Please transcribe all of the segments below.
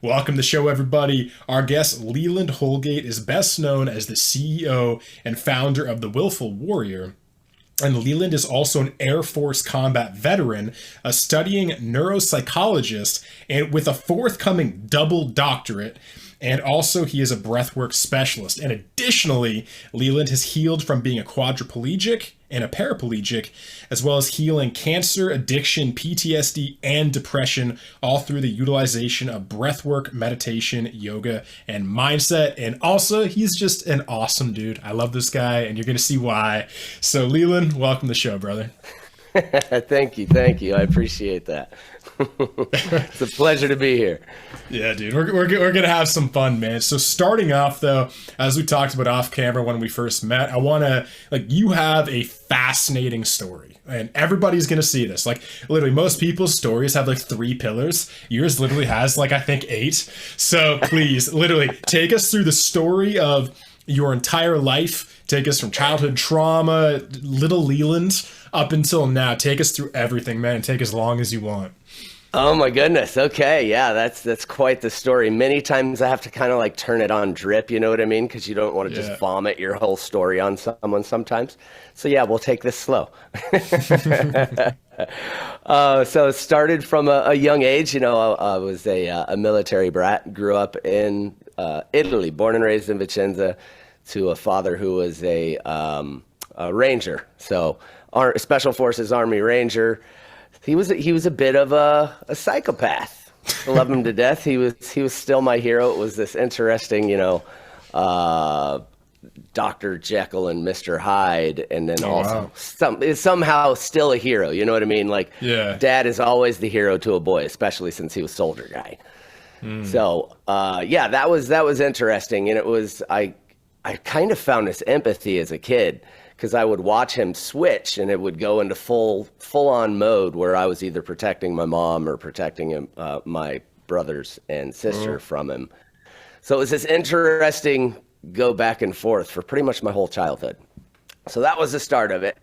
Welcome to the show, everybody. Our guest, Leland Holgate, is best known as the CEO and founder of the Willful Warrior. And Leland is also an Air Force combat veteran, a studying neuropsychologist, and with a forthcoming double doctorate. And also, he is a breathwork specialist. And additionally, Leland has healed from being a quadriplegic and a paraplegic, as well as healing cancer, addiction, PTSD, and depression, all through the utilization of breathwork, meditation, yoga, and mindset. And also, he's just an awesome dude. I love this guy, and you're going to see why. So, Leland, welcome to the show, brother. Thank you. Thank you. I appreciate that. It's a pleasure to be here. Yeah, dude, we're going to have some fun, man. So starting off, though, as we talked about off camera when we first met, I want to, you have a fascinating story. And everybody's going to see this. Literally, most people's stories have, 3 pillars. Yours literally has, I think 8. So please, literally, take us through the story of your entire life. Take us from childhood trauma, little Leland, up until now. Take us through everything, man, and take as long as you want. Oh my goodness. Okay. Yeah, that's quite the story. Many times I have to kind of turn it on drip, you know what I mean? Because you don't want to just vomit your whole story on someone sometimes. So yeah, we'll take this slow. So it started from a young age. I was a military brat, grew up in Italy, born and raised in Vicenza, to a father who was a ranger. So our Special Forces Army Ranger. He was a bit of a psychopath. I love him to death. He was still my hero. It was this interesting, Dr. Jekyll and Mr. Hyde, and then somehow still a hero. You know what I mean? Dad is always the hero to a boy, especially since he was soldier guy. So that was interesting, and it was I kind of found this empathy as a kid, because I would watch him switch and it would go into full on mode where I was either protecting my mom or protecting him, my brothers and sister from him. So it was this interesting go back and forth for pretty much my whole childhood. So that was the start of it.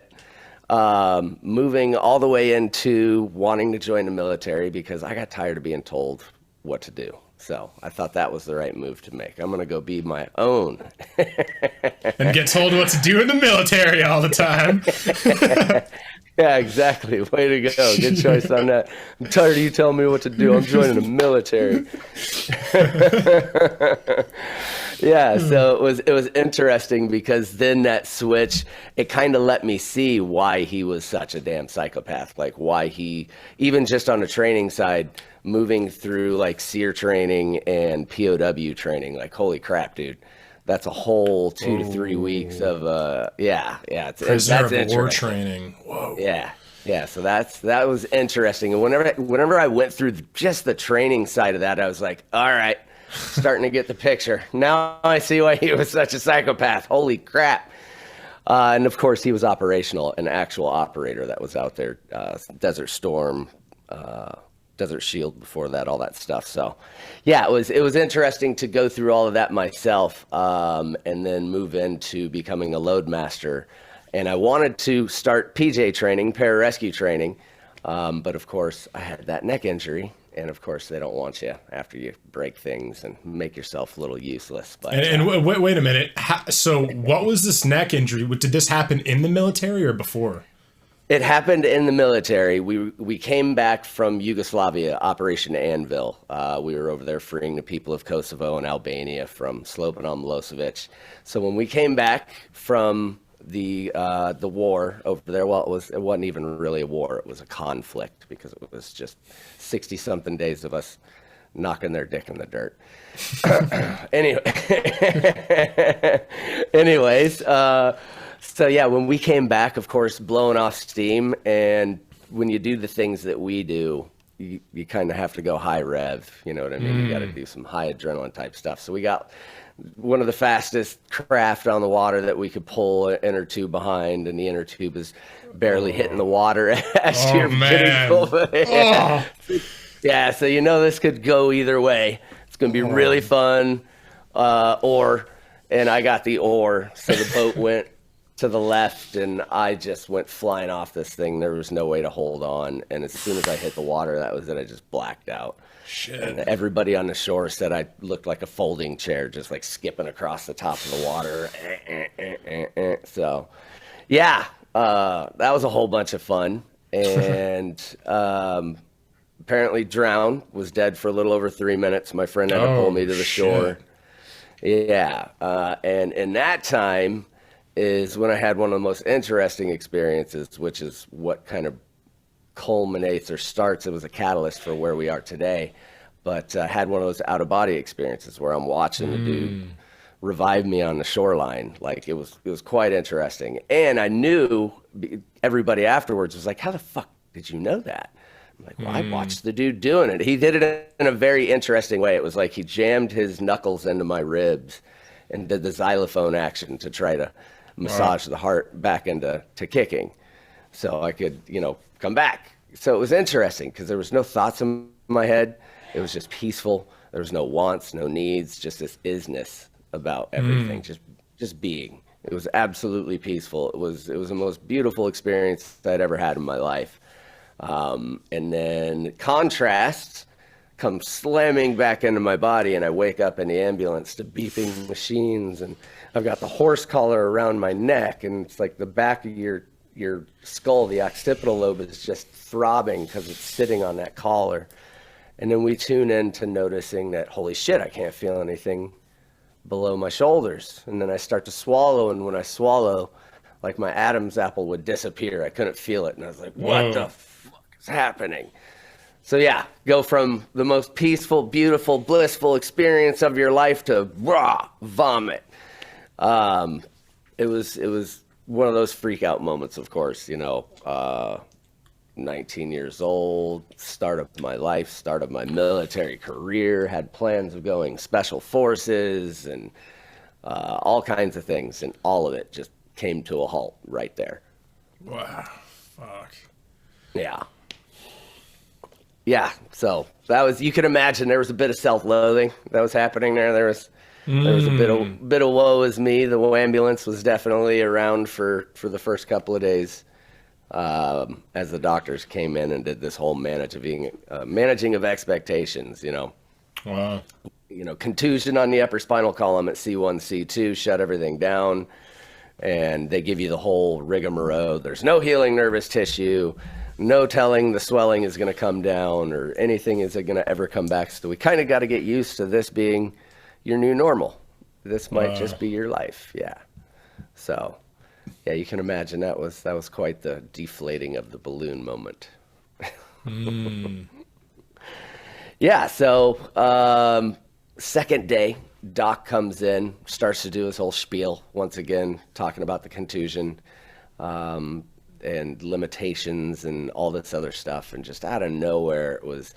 Moving all the way into wanting to join the military because I got tired of being told what to do. So I thought that was the right move to make. I'm going to go be my own. And get told what to do in the military all the time. Yeah, exactly. Way to go. Good choice on that. I'm tired of you telling me what to do. I'm joining the military. Yeah, so it was interesting because then that switch, it kind of let me see why he was such a damn psychopath. Why he, even just on the training side, moving through SEER training and POW training, holy crap, dude. That's a whole 2 to 3 weeks of Prisoner of war training. Whoa. Yeah. So that was interesting. And whenever I went through just the training side of that, I was like, all right, starting to get the picture. Now I see why he was such a psychopath. Holy crap. And of course, he was operational, an actual operator that was out there, Desert Storm, Desert Shield before that, all that stuff. So yeah, it was interesting to go through all of that myself, and then move into becoming a load master. And I wanted to start PJ training, pararescue training. But of course I had that neck injury, and of course they don't want you after you break things and make yourself a little useless. But wait a minute. So what was this neck injury? Did this happen in the military or before? It happened in the military. We came back from Yugoslavia, Operation Anvil. We were over there freeing the people of Kosovo and Albania from Slobodan Milosevic. So when we came back from the war over there, well, it wasn't even really a war. It was a conflict because it was just 60-something days of us knocking their dick in the dirt. Anyways. So yeah, when we came back, of course, blowing off steam, and when you do the things that we do, you kind of have to go high rev, you know what I mean? You got to do some high adrenaline type stuff. So we got one of the fastest craft on the water that we could pull an inner tube behind, and the inner tube is barely hitting the water as you're getting pulled. Yeah, so this could go either way. It's going to be really fun, and I got the oar, so the boat went to the left, and I just went flying off this thing. There was no way to hold on, and as soon as I hit the water, that was it. I just blacked out. Shit. And everybody on the shore said I looked like a folding chair, just like skipping across the top of the water. So, yeah, that was a whole bunch of fun. And apparently drowned, was dead for a little over 3 minutes. My friend had to pull me to the shore. Yeah. And in that time is when I had one of the most interesting experiences, which is what kind of culminates or starts. It was a catalyst for where we are today. But I had one of those out-of-body experiences where I'm watching the dude revive me on the shoreline. Like, it was quite interesting. And I knew everybody afterwards was like, how the fuck did you know that? I'm like, well, I watched the dude doing it. He did it in a very interesting way. It was like he jammed his knuckles into my ribs and did the xylophone action to try to massage the heart back into kicking so I could, come back. So it was interesting because there was no thoughts in my head. It was just peaceful. There was no wants, no needs, just this isness about everything, just being. It was absolutely peaceful. It was the most beautiful experience I'd ever had in my life. And then contrast comes slamming back into my body, and I wake up in the ambulance to beeping machines, and I've got the horse collar around my neck, and it's like the back of your skull, the occipital lobe is just throbbing because it's sitting on that collar. And then we tune in to noticing that, holy shit, I can't feel anything below my shoulders. And then I start to swallow, and when I swallow, like my Adam's apple would disappear. I couldn't feel it, and I was like, what the fuck is happening? So yeah, go from the most peaceful, beautiful, blissful experience of your life to raw vomit. It was one of those freak out moments, of course, 19 years old, start of my life, start of my military career, had plans of going special forces and all kinds of things, and all of it just came to a halt right there. Wow. Fuck. Yeah, so that was, you can imagine there was a bit of self-loathing that was happening there. There was a bit of woe is me. The ambulance was definitely around for the first couple of days. As the doctors came in and did this whole managing of expectations, Wow. Contusion on the upper spinal column at C1, C2, shut everything down, and they give you the whole rigmarole. There's no healing nervous tissue, no telling the swelling is going to come down or anything is going to ever come back. So we kind of got to get used to this being your new normal. This might just be your life. Yeah. So yeah, you can imagine that was quite the deflating of the balloon moment. Yeah, so second day, Doc comes in, starts to do his whole spiel, once again, talking about the contusion and limitations and all this other stuff. And just out of nowhere, it was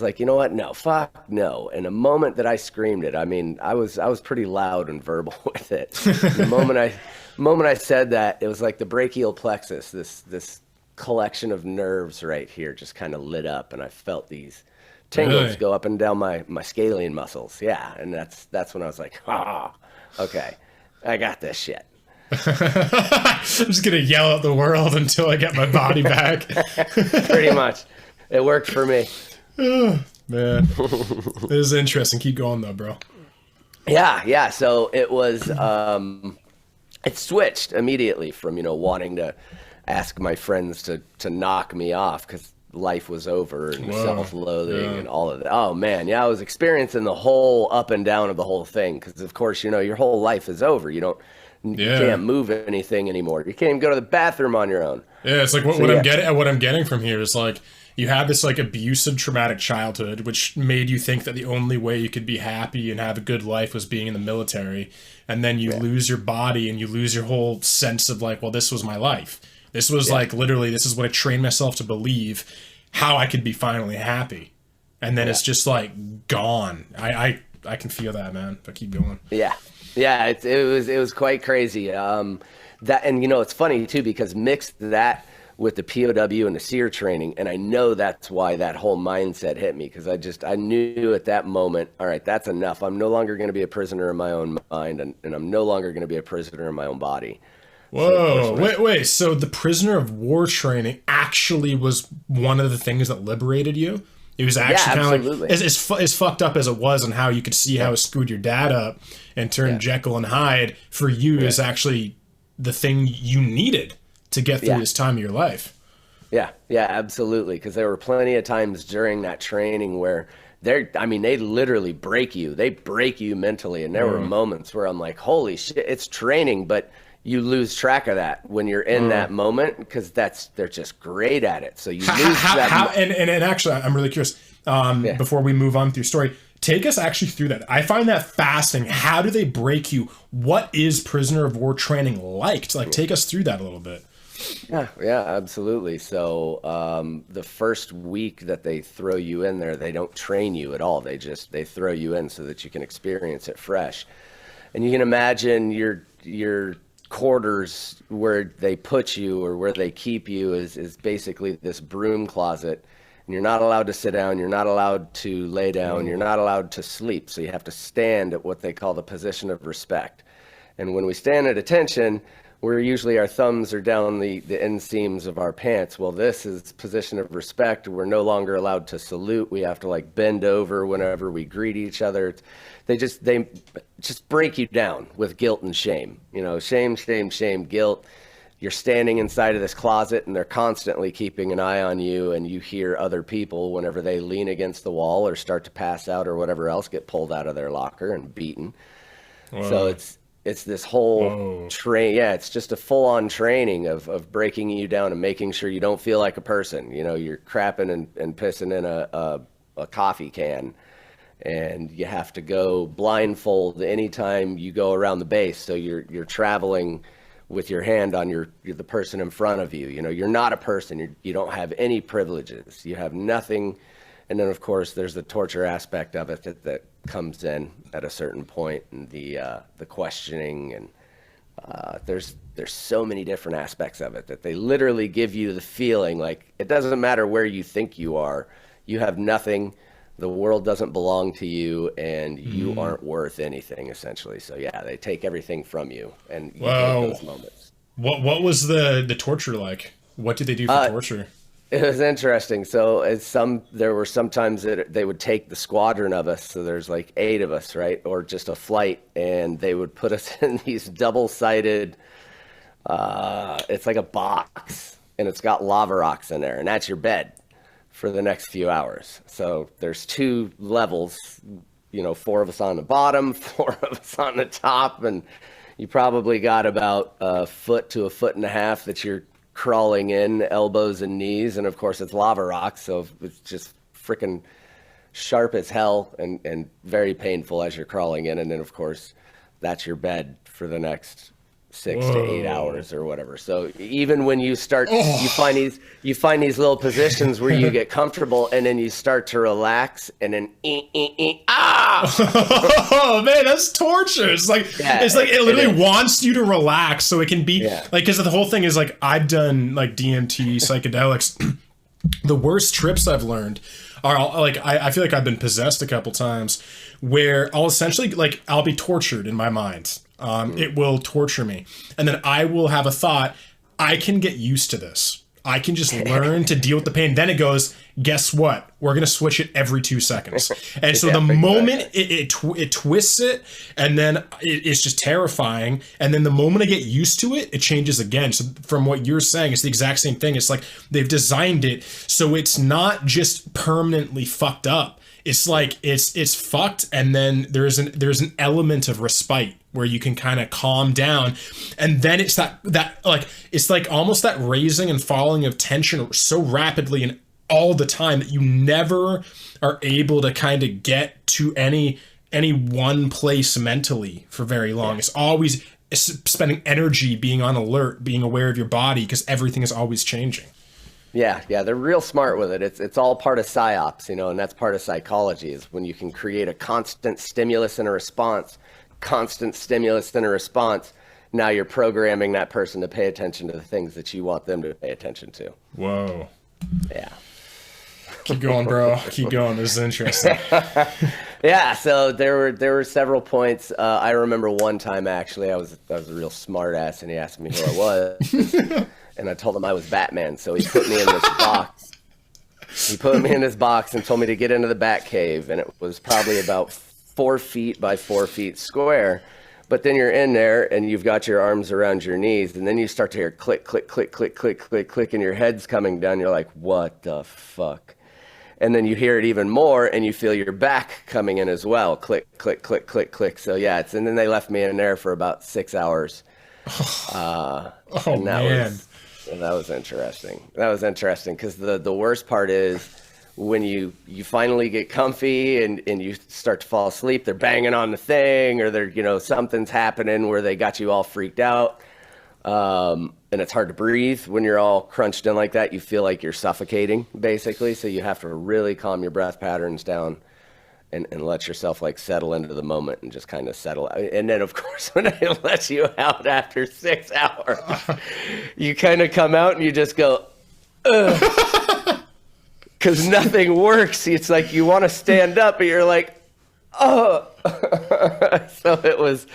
like, you know what? No, fuck no. And the moment that I screamed it, I mean, I was pretty loud and verbal with it. The moment I said that, it was like the brachial plexus, this collection of nerves right here just kind of lit up, and I felt these tingles go up and down my scalene muscles. Yeah, and that's when I was like, okay, I got this shit. I'm just gonna yell at the world until I get my body back. Pretty much. It worked for me. Oh, man. This is interesting. Keep going though, bro. Yeah. So it was it switched immediately from, wanting to ask my friends to knock me off because life was over and self-loathing and all of that. Oh man, yeah, I was experiencing the whole up and down of the whole thing because of course, your whole life is over. You can't move anything anymore. You can't even go to the bathroom on your own. Yeah, it's like what I'm getting from here is like you had this like abusive, traumatic childhood, which made you think that the only way you could be happy and have a good life was being in the military. And then you lose your body and you lose your whole sense of like, well, this was my life. This was like literally, this is what I trained myself to believe how I could be finally happy. And then it's just like gone. I can feel that, man. But keep going. Yeah. It was quite crazy. That, and it's funny too, because mixed that with the POW and the SEER training, and I know that's why that whole mindset hit me, because I knew at that moment, all right, that's enough. I'm no longer going to be a prisoner in my own mind, and I'm no longer going to be a prisoner in my own body. Whoa, wait. So the prisoner of war training actually was one of the things that liberated you? It was actually kind of like as fucked up as it was, and how you could see how it screwed your dad up and turned Jekyll and Hyde. For you, is actually the thing you needed to get through this time of your life. Yeah, absolutely. Because there were plenty of times during that training where they literally break you. They break you mentally. And there were moments where I'm like, holy shit, it's training, but you lose track of that when you're in that moment, because they're just great at it. So you lose that. And actually, I'm really curious, before we move on with your story, take us actually through that. I find that fascinating. How do they break you? What is prisoner of war training like? Take us through that a little bit. Yeah, absolutely. So the first week that they throw you in there, they don't train you at all. They throw you in so that you can experience it fresh. And you can imagine your quarters where they put you or where they keep you is basically this broom closet. And you're not allowed to sit down. You're not allowed to lay down. You're not allowed to sleep. So you have to stand at what they call the position of respect. And when we stand at attention, where usually our thumbs are down the inseams of our pants. Well, this is position of respect. We're no longer allowed to salute. We have to bend over whenever we greet each other. They just break you down with guilt and shame. Shame, guilt. You're standing inside of this closet and they're constantly keeping an eye on you, and you hear other people whenever they lean against the wall or start to pass out or whatever else get pulled out of their locker and beaten. Whoa. So it's this whole it's just a full-on training of breaking you down and making sure you don't feel like a person. You're crapping and pissing in a coffee can, and you have to go blindfold anytime you go around the base. So you're traveling with your hand on you're the person in front of you. You're not a person. You don't have any privileges. You have nothing. And then, of course, there's the torture aspect of it that comes in at a certain point, and the questioning, and there's so many different aspects of it that they literally give you the feeling like it doesn't matter where you think you are, you have nothing, the world doesn't belong to you, and you aren't worth anything, essentially. So they take everything from you, and you get those moments. What was the torture like? What did they do for torture? It was interesting. So there were some times that they would take the squadron of us. So there's 8 of us, right? Or just a flight. And they would put us in these double-sided, it's like a box, and it's got lava rocks in there. And that's your bed for the next few hours. So there's 2 levels, 4 of us on the bottom, 4 of us on the top. And you probably got about a foot to a foot and a half that you're crawling in, elbows and knees, and of course it's lava rocks, so it's just freaking sharp as hell and very painful as you're crawling in. And then of course that's your bed for the next 6 to 8 hours or whatever. So even when you start, you find these little positions where you get comfortable, and then you start to relax, and then oh man, that's torture. It's it literally wants you to relax, so it can be because the whole thing is I've done DMT, psychedelics. The worst trips I've learned are I feel like I've been possessed a couple times, where I'll essentially I'll be tortured in my mind. It will torture me. And then I will have a thought, I can get used to this. I can just learn to deal with the pain. Then it goes, guess what? We're going to switch it every 2 seconds. And so the moment it twists it, and then it's just terrifying. And then the moment I get used to it, it changes again. So from what you're saying, it's the exact same thing. It's they've designed it so it's not just permanently fucked up. It's it's fucked, and then there's an element of respite where you can kind of calm down, and then it's that it's almost that raising and falling of tension so rapidly and all the time that you never are able to kind of get to any one place mentally for very long. It's always spending energy being on alert, being aware of your body, because everything is always changing. Yeah, they're real smart with it. It's all part of psyops, and that's part of psychology, is when you can create a constant stimulus and a response, now you're programming that person to pay attention to the things that you want them to pay attention to. Whoa. Yeah. Keep going, bro. Keep going. This is interesting. Yeah, so there were several points. I remember one time, actually, I was a real smart ass, and he asked me who I was. And I told him I was Batman, so he put me in this box. He put me in his box and told me to get into the bat cave, and it was probably about 4 feet by 4 feet square. But then you're in there and you've got your arms around your knees, and then you start to hear click, click, click, click, click, click, click, and your head's coming down. You're like, what the fuck? And then you hear it even more, and you feel your back coming in as well. Click, click, click, click, click. So yeah, and then they left me in there for about 6 hours. Oh man. That was interesting. That was interesting because the worst part is when you finally get comfy and you start to fall asleep, they're banging on the thing, or they're, something's happening where they got you all freaked out. And it's hard to breathe when you're all crunched in like that. You feel like you're suffocating, basically. So you have to really calm your breath patterns down and let yourself like settle into the moment and just kind of settle out. And then, of course, when they let you out after 6 hours, you kind of come out and you just go, ugh. Because nothing works. It's like you want to stand up, but you're like, oh. So it was,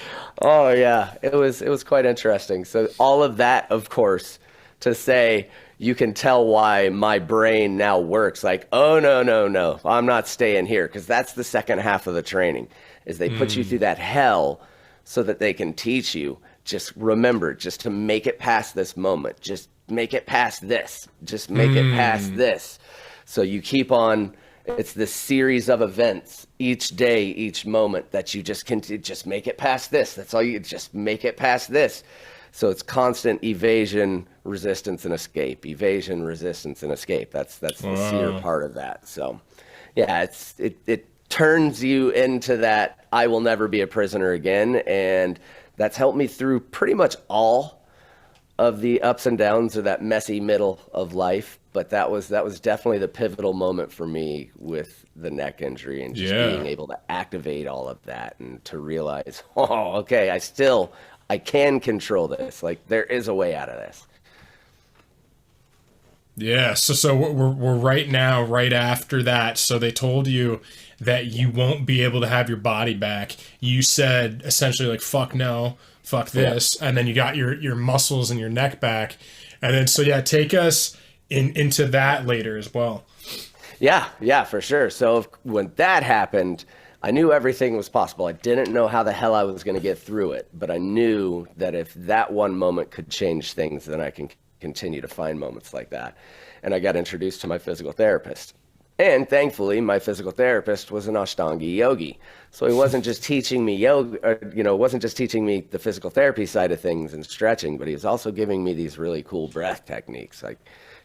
oh yeah, it was quite interesting. So all of that, of course, to say you can tell why my brain now works like, oh, no, I'm not staying here. Because that's the second half of the training, is they put you through that hell so that they can teach you. Just remember, just to make it past this moment. Just make it past this. Just make it past this. So you keep on, it's this series of events each day, each moment that you just continue, just make it past this. That's all you, just make it past this. So it's constant evasion, resistance, and escape. Evasion, resistance, and escape. That's the SEER part of that. So yeah, it turns you into that I will never be a prisoner again. And that's helped me through pretty much all of the ups and downs of that messy middle of life. But that was definitely the pivotal moment for me with the neck injury and just being able to activate all of that and to realize, oh, okay, I can control this. Like there is a way out of this. Yeah. So we're right now, right after that. So they told you that you won't be able to have your body back. You said essentially like, fuck no, fuck this. Yeah. And then you got your muscles and your neck back. And then, so yeah, take us into that later as well. Yeah, for sure. So when that happened, I knew everything was possible. I didn't know how the hell I was going to get through it, but I knew that if that one moment could change things, then I can continue to find moments like that. And I got introduced to my physical therapist. And thankfully, my physical therapist was an Ashtanga yogi. So he wasn't just teaching me yoga, wasn't just teaching me the physical therapy side of things and stretching, but he was also giving me these really cool breath techniques, like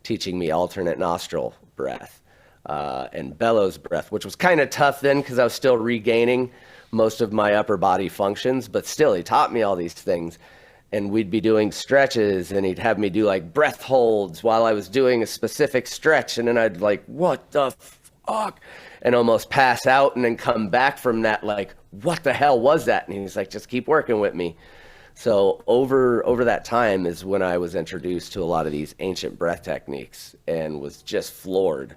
teaching me alternate nostril breath and bellows breath, which was kind of tough then because I was still regaining most of my upper body functions, but still he taught me all these things. And we'd be doing stretches and he'd have me do like breath holds while I was doing a specific stretch. And then I'd like, what the fuck? And almost pass out and then come back from that like, what the hell was that? And he's like, just keep working with me. So over that time is when I was introduced to a lot of these ancient breath techniques and was just floored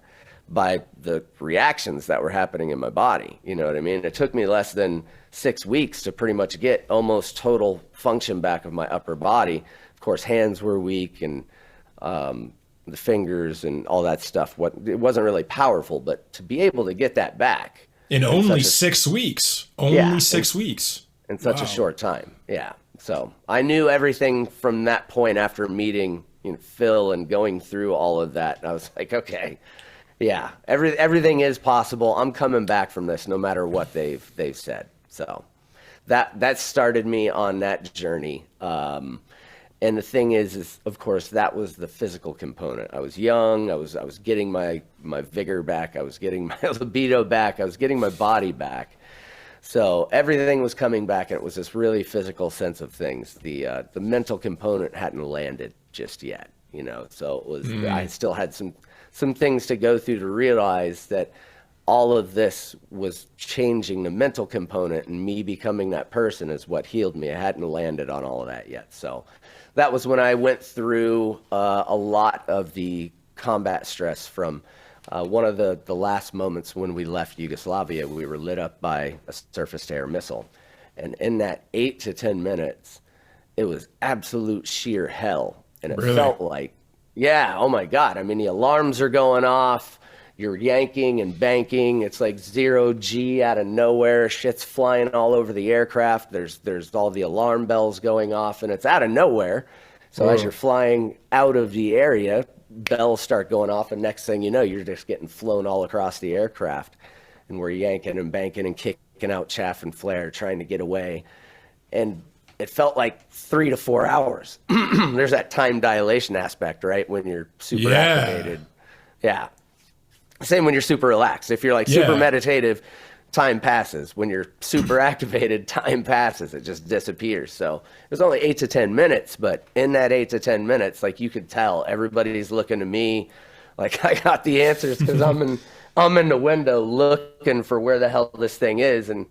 by the reactions that were happening in my body. You know what I mean? It took me less than 6 weeks to pretty much get almost total function back of my upper body. Of course, hands were weak and the fingers and all that stuff. It wasn't really powerful, but to be able to get that back. In only 6 weeks. Only 6 weeks. In such a short time. Yeah. So I knew everything from that point after meeting Phil and going through all of that. I was like, okay, yeah, everything is possible. I'm coming back from this no matter what they've said. So that started me on that journey. And the thing is of course that was the physical component. I was young. I was getting my vigor back. I was getting my libido back. I was getting my body back. So everything was coming back, and it was this really physical sense of things. The mental component hadn't landed just yet, So it was. I still had some things to go through to realize that all of this was changing the mental component, and me becoming that person is what healed me. I hadn't landed on all of that yet. So that was when I went through a lot of the combat stress from. One of the last moments when we left Yugoslavia, we were lit up by a surface-to-air missile. And in that 8 to 10 minutes, it was absolute sheer hell. And it felt like, yeah, oh my God. I mean, the alarms are going off. you're yanking and banking. It's like 0G out of nowhere. Shit's flying all over the aircraft. There's all the alarm bells going off, and it's out of nowhere. So as you're flying out of the area, bells start going off, and next thing you know, you're just getting flown all across the aircraft. And we're yanking and banking and kicking out chaff and flare, trying to get away. And it felt like 3 to 4 hours. There's that time dilation aspect, right? When you're super activated. Yeah. Same when you're super relaxed. If you're like super meditative, time passes. When you're super activated, time passes. It just disappears. So it was only 8 to 10 minutes, but in that 8 to 10 minutes, like you could tell everybody's looking to me like I got the answers because I'm in the window looking for where the hell this thing is and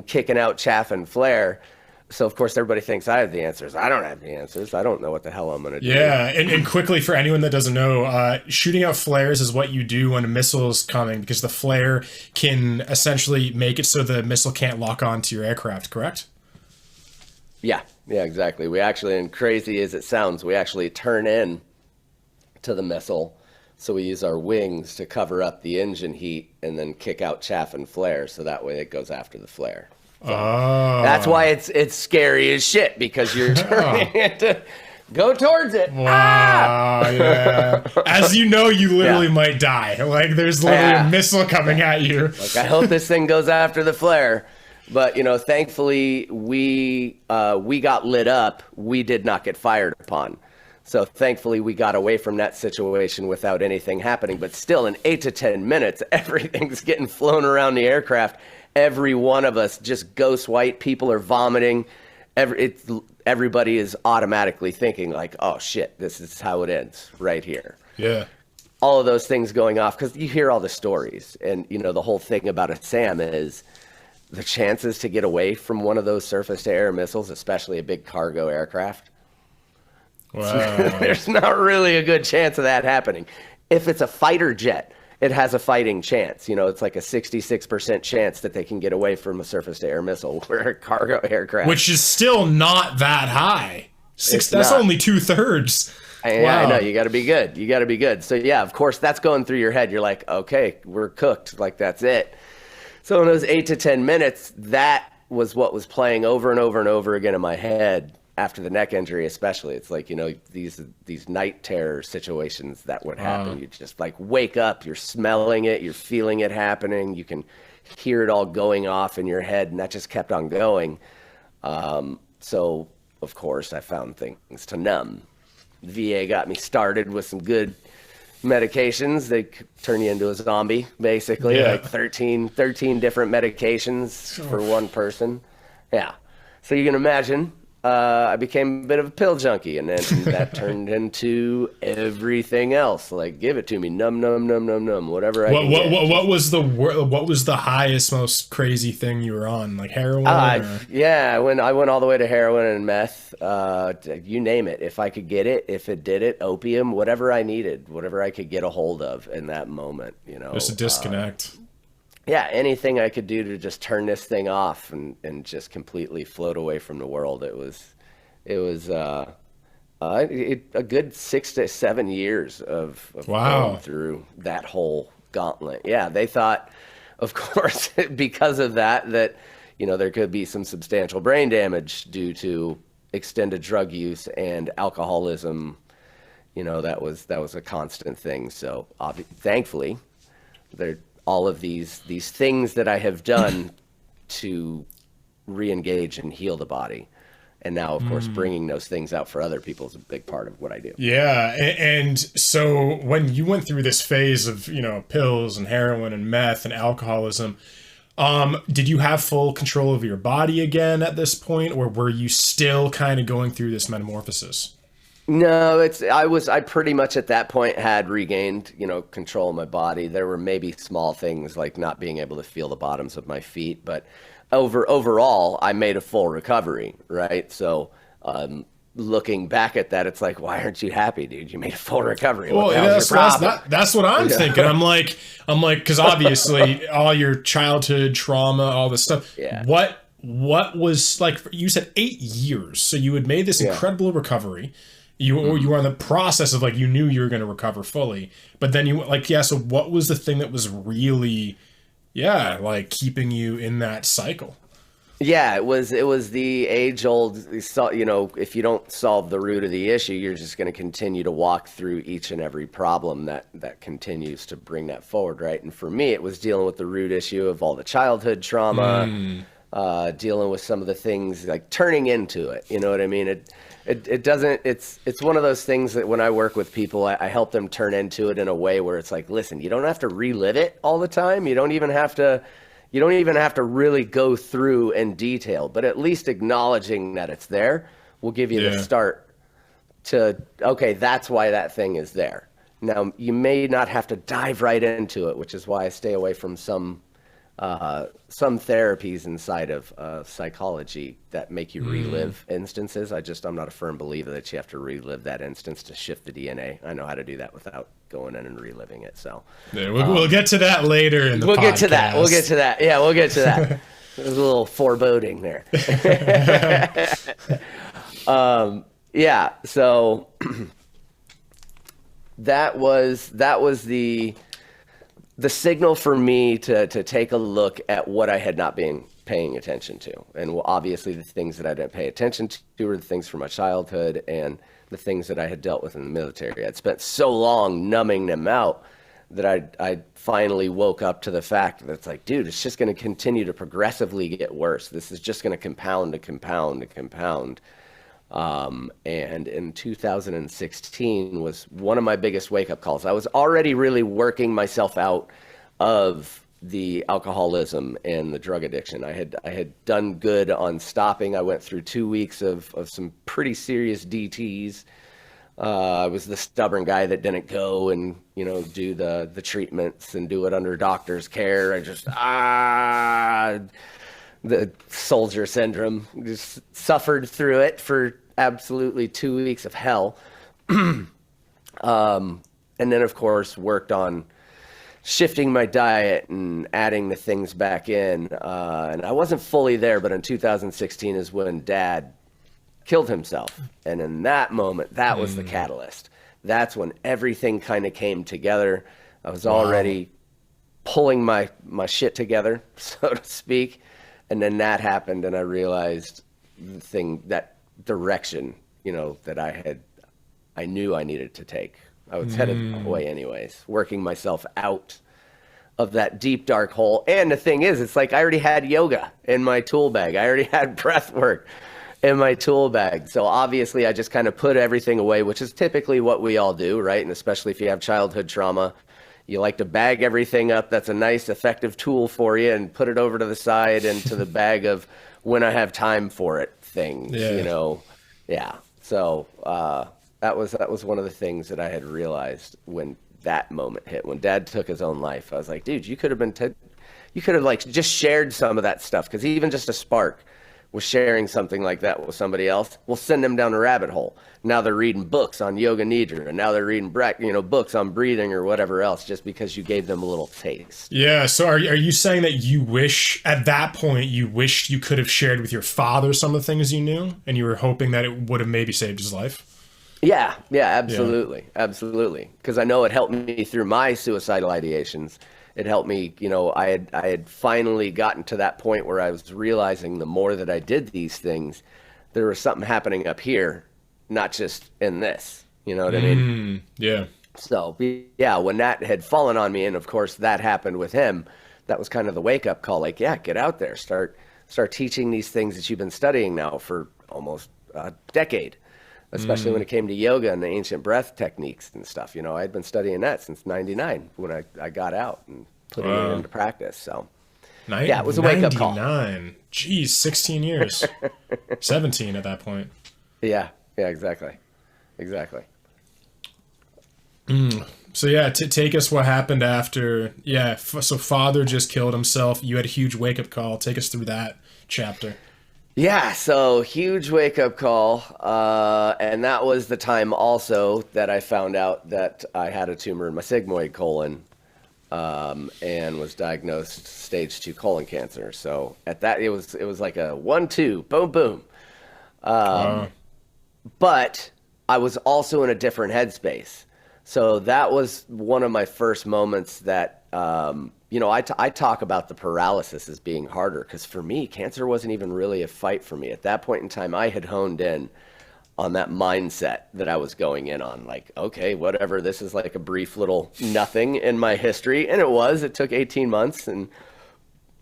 kicking out chaff and flare. So, of course, everybody thinks I have the answers. I don't have the answers. I don't know what the hell I'm going to do. Yeah, and quickly, for anyone that doesn't know, shooting out flares is what you do when a missile is coming, because the flare can essentially make it so the missile can't lock onto your aircraft, correct? Yeah, exactly. We actually, and crazy as it sounds, we actually turn in to the missile. So we use our wings to cover up the engine heat and then kick out chaff and flare, so that way it goes after the flare. So that's why it's scary as shit, because you're trying to go towards it. Wow, yeah. As you know, you literally might die. Like there's literally a missile coming at you. Like I hope this thing goes after the flare. But, you know, thankfully we got lit up. We did not get fired upon. So thankfully we got away from that situation without anything happening. But still, in 8 to 10 minutes, everything's getting flown around the aircraft. Every one of us just ghost white. People are vomiting. Everybody is automatically thinking like, oh shit, this is how it ends right here. Yeah. All of those things going off, because you hear all the stories. And, you know, the whole thing about a SAM is the chances to get away from one of those surface-to-air missiles, especially a big cargo aircraft. Wow. There's not really a good chance of that happening. If it's a fighter jet, it has a fighting chance. You know, it's like a 66% chance that they can get away from a surface-to-air missile. Where a cargo aircraft, which is still not that high. That's only 2/3. Wow. I know, you got to be good. You got to be good. So yeah, of course, that's going through your head. You're like, okay, we're cooked. Like that's it. So in those 8 to 10 minutes, that was what was playing over and over and over again in my head. After the neck injury, especially, it's like, you know, these night terror situations that would happen. You just like wake up, you're smelling it, you're feeling it happening, you can hear it all going off in your head, and that just kept on going. So, of course, I found things to numb. The VA got me started with some good medications. They turn you into a zombie, basically, like 13 different medications for one person. Yeah. So you can imagine. I became a bit of a pill junkie, and then that turned into everything else. Like, give it to me, num, whatever. What was the highest, most crazy thing you were on? Like heroin? Yeah, I went all the way to heroin and meth. You name it. If I could get it, if it did it, opium, whatever I needed, whatever I could get a hold of in that moment. You know, just a disconnect. Yeah, anything I could do to just turn this thing off and just completely float away from the world. It was a good 6 to 7 years of going through that whole gauntlet. Yeah, they thought, of course, because of that, you know, there could be some substantial brain damage due to extended drug use and alcoholism. You know, that was a constant thing. So thankfully, all of these things that I have done to re-engage and heal the body. And now, of course, bringing those things out for other people is a big part of what I do. Yeah. And so when you went through this phase of, you know, pills and heroin and meth and alcoholism, did you have full control of your body again at this point, or were you still kind of going through this metamorphosis? No, I pretty much at that point had regained, you know, control of my body. There were maybe small things like not being able to feel the bottoms of my feet, but overall, I made a full recovery, right? So, looking back at that, it's like, why aren't you happy, dude? You made a full recovery. Well, that's what I'm thinking. I'm like, because obviously all your childhood trauma, all this stuff. Yeah. What was like? You said 8 years, so you had made this incredible recovery. You were in the process of, like, you knew you were going to recover fully, but then you, like, yeah, so what was the thing that was really, yeah, like, keeping you in that cycle? Yeah, it was the age old, you know, if you don't solve the root of the issue, you're just going to continue to walk through each and every problem that continues to bring that forward, right? And for me, it was dealing with the root issue of all the childhood trauma, dealing with some of the things, like turning into it. You know what I mean? It doesn't. It's one of those things that when I work with people, I help them turn into it in a way where it's like, listen, you don't have to relive it all the time. You don't even have to really go through in detail, but at least acknowledging that it's there will give you the start to, okay, that's why that thing is there. Now, you may not have to dive right into it, which is why I stay away from some therapies inside of psychology that make you relive instances. I'm not a firm believer that you have to relive that instance to shift the DNA. I know how to do that without going in and reliving it. So yeah, we'll get to that later in the podcast. We'll get to that. Yeah, we'll get to that. There's a little foreboding there. Yeah. So that was the signal for me to take a look at what I had not been paying attention to. And obviously the things that I didn't pay attention to were the things from my childhood and the things that I had dealt with in the military. I'd spent so long numbing them out that I finally woke up to the fact that it's like, dude, it's just going to continue to progressively get worse. This is just going to compound and compound and compound. And in 2016 was one of my biggest wake-up calls. I was already really working myself out of the alcoholism and the drug addiction. I had done good on stopping. I went through 2 weeks of some pretty serious DTs. I was the stubborn guy that didn't go and, you know, do the treatments and do it under doctor's care. I just, the soldier syndrome, just suffered through it for absolutely 2 weeks of hell. And then, of course, worked on shifting my diet and adding the things back in. And I wasn't fully there, but in 2016 is when Dad killed himself. And in that moment, that was the catalyst. That's when everything kind of came together. I was already pulling my shit together, so to speak. And then that happened, and I realized that direction, you know, that I knew I needed to take. I was headed that way anyways, working myself out of that deep, dark hole. And the thing is, it's like I already had yoga in my tool bag. I already had breath work in my tool bag. So obviously I just kind of put everything away, which is typically what we all do, right? And especially if you have childhood trauma, you like to bag everything up. That's a nice, effective tool for you, and put it over to the side into the bag of when I have time for it things, you know? Yeah. So, that was one of the things that I had realized when that moment hit, when Dad took his own life. I was like, dude, you could have like just shared some of that stuff. 'Cause even just a spark was sharing something like that with somebody else, will send them down a rabbit hole. Now they're reading books on yoga nidra, and now they're reading books on breathing or whatever else, just because you gave them a little taste. Yeah. So are you saying that you wish at that point you wished you could have shared with your father some of the things you knew, and you were hoping that it would have maybe saved his life? Yeah, absolutely. Absolutely. Because I know it helped me through my suicidal ideations. It helped me, you know, I had finally gotten to that point where I was realizing the more that I did these things, there was something happening up here, not just in this, you know what I mean? Yeah. So, yeah, when that had fallen on me, and of course that happened with him, that was kind of the wake-up call, like, yeah, get out there, start teaching these things that you've been studying now for almost a decade. Especially when it came to yoga and the ancient breath techniques and stuff. You know, I'd been studying that since 99 when I got out and putting it into practice. So, yeah, it was a wake-up call. 99. Jeez, 16 years. 17 at that point. Yeah, exactly. So, yeah, take us what happened after. Yeah, so father just killed himself. You had a huge wake-up call. Take us through that chapter. Yeah, so huge wake-up call, and that was the time also that I found out that I had a tumor in my sigmoid colon, and was diagnosed stage 2 colon cancer. So at that, it was like a 1-2, boom, boom. But I was also in a different headspace. So that was one of my first moments that, I talk about the paralysis as being harder because for me, cancer wasn't even really a fight for me. At that point in time, I had honed in on that mindset that I was going in on, like, okay, whatever, this is like a brief little nothing in my history. And it took 18 months. And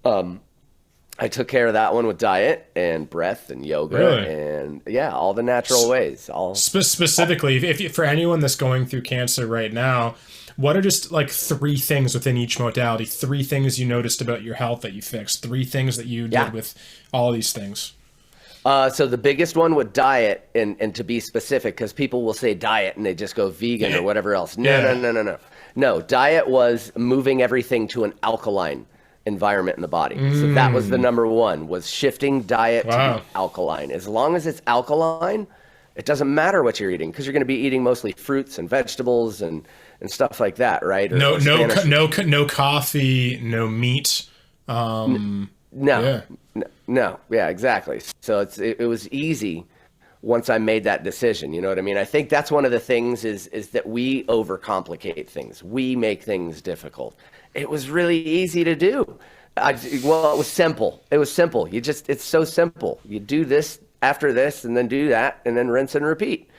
I took care of that one with diet and breath and yoga and all the natural ways. Specifically, for anyone that's going through cancer right now, what are just like 3 things within each modality, 3 things you noticed about your health that you fixed, 3 things that you did with all these things? So the biggest one with diet, and to be specific, because people will say diet and they just go vegan or whatever else. No, diet was moving everything to an alkaline environment in the body. So that was the number one, was shifting diet to be alkaline. As long as it's alkaline, it doesn't matter what you're eating, because you're going to be eating mostly fruits and vegetables and stuff like that, right? No coffee, no meat. No, exactly. So it was easy once I made that decision. You know what I mean? I think that's one of the things is that we overcomplicate things. We make things difficult. It was really easy to do. It was simple. It's so simple. You do this after this, and then do that, and then rinse and repeat.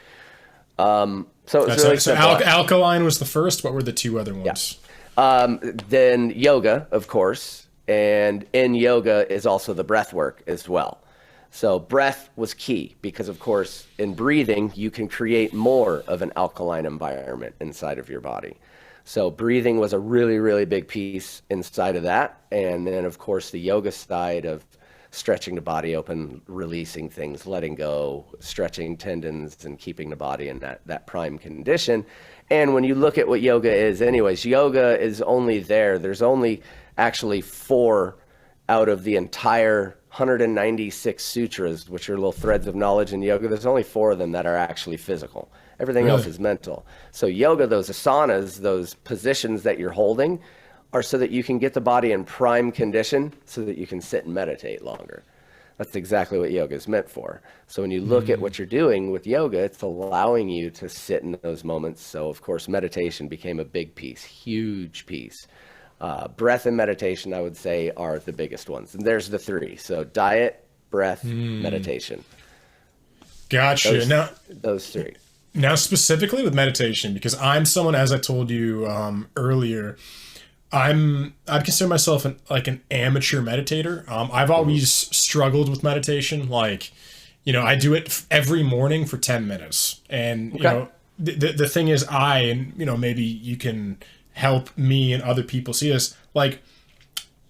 So alkaline was the first. What were the 2 other ones? Then yoga, of course, and in yoga is also the breath work as well. So breath was key because, of course, in breathing, you can create more of an alkaline environment inside of your body. So breathing was a really, really big piece inside of that. And then, of course, the yoga side of stretching the body open, releasing things, letting go, stretching tendons, and keeping the body in that prime condition. And when you look at what yoga is anyways, yoga is only there. There's only actually 4 out of the entire 196 sutras, which are little threads of knowledge in yoga. There's only 4 of them that are actually physical. Everything else is mental. So yoga, those asanas, those positions that you're holding, are so that you can get the body in prime condition so that you can sit and meditate longer. That's exactly what yoga is meant for. So when you look at what you're doing with yoga, it's allowing you to sit in those moments. So, of course, meditation became a big piece, huge piece. Breath and meditation, I would say, are the biggest ones. And there's the 3. So diet, breath, meditation. Gotcha. Those 3. Now, specifically with meditation, because I'm someone, as I told you earlier, I'd consider myself an amateur meditator. I've always struggled with meditation. I do it every morning for 10 minutes. And, the thing is, maybe you can help me and other people see this.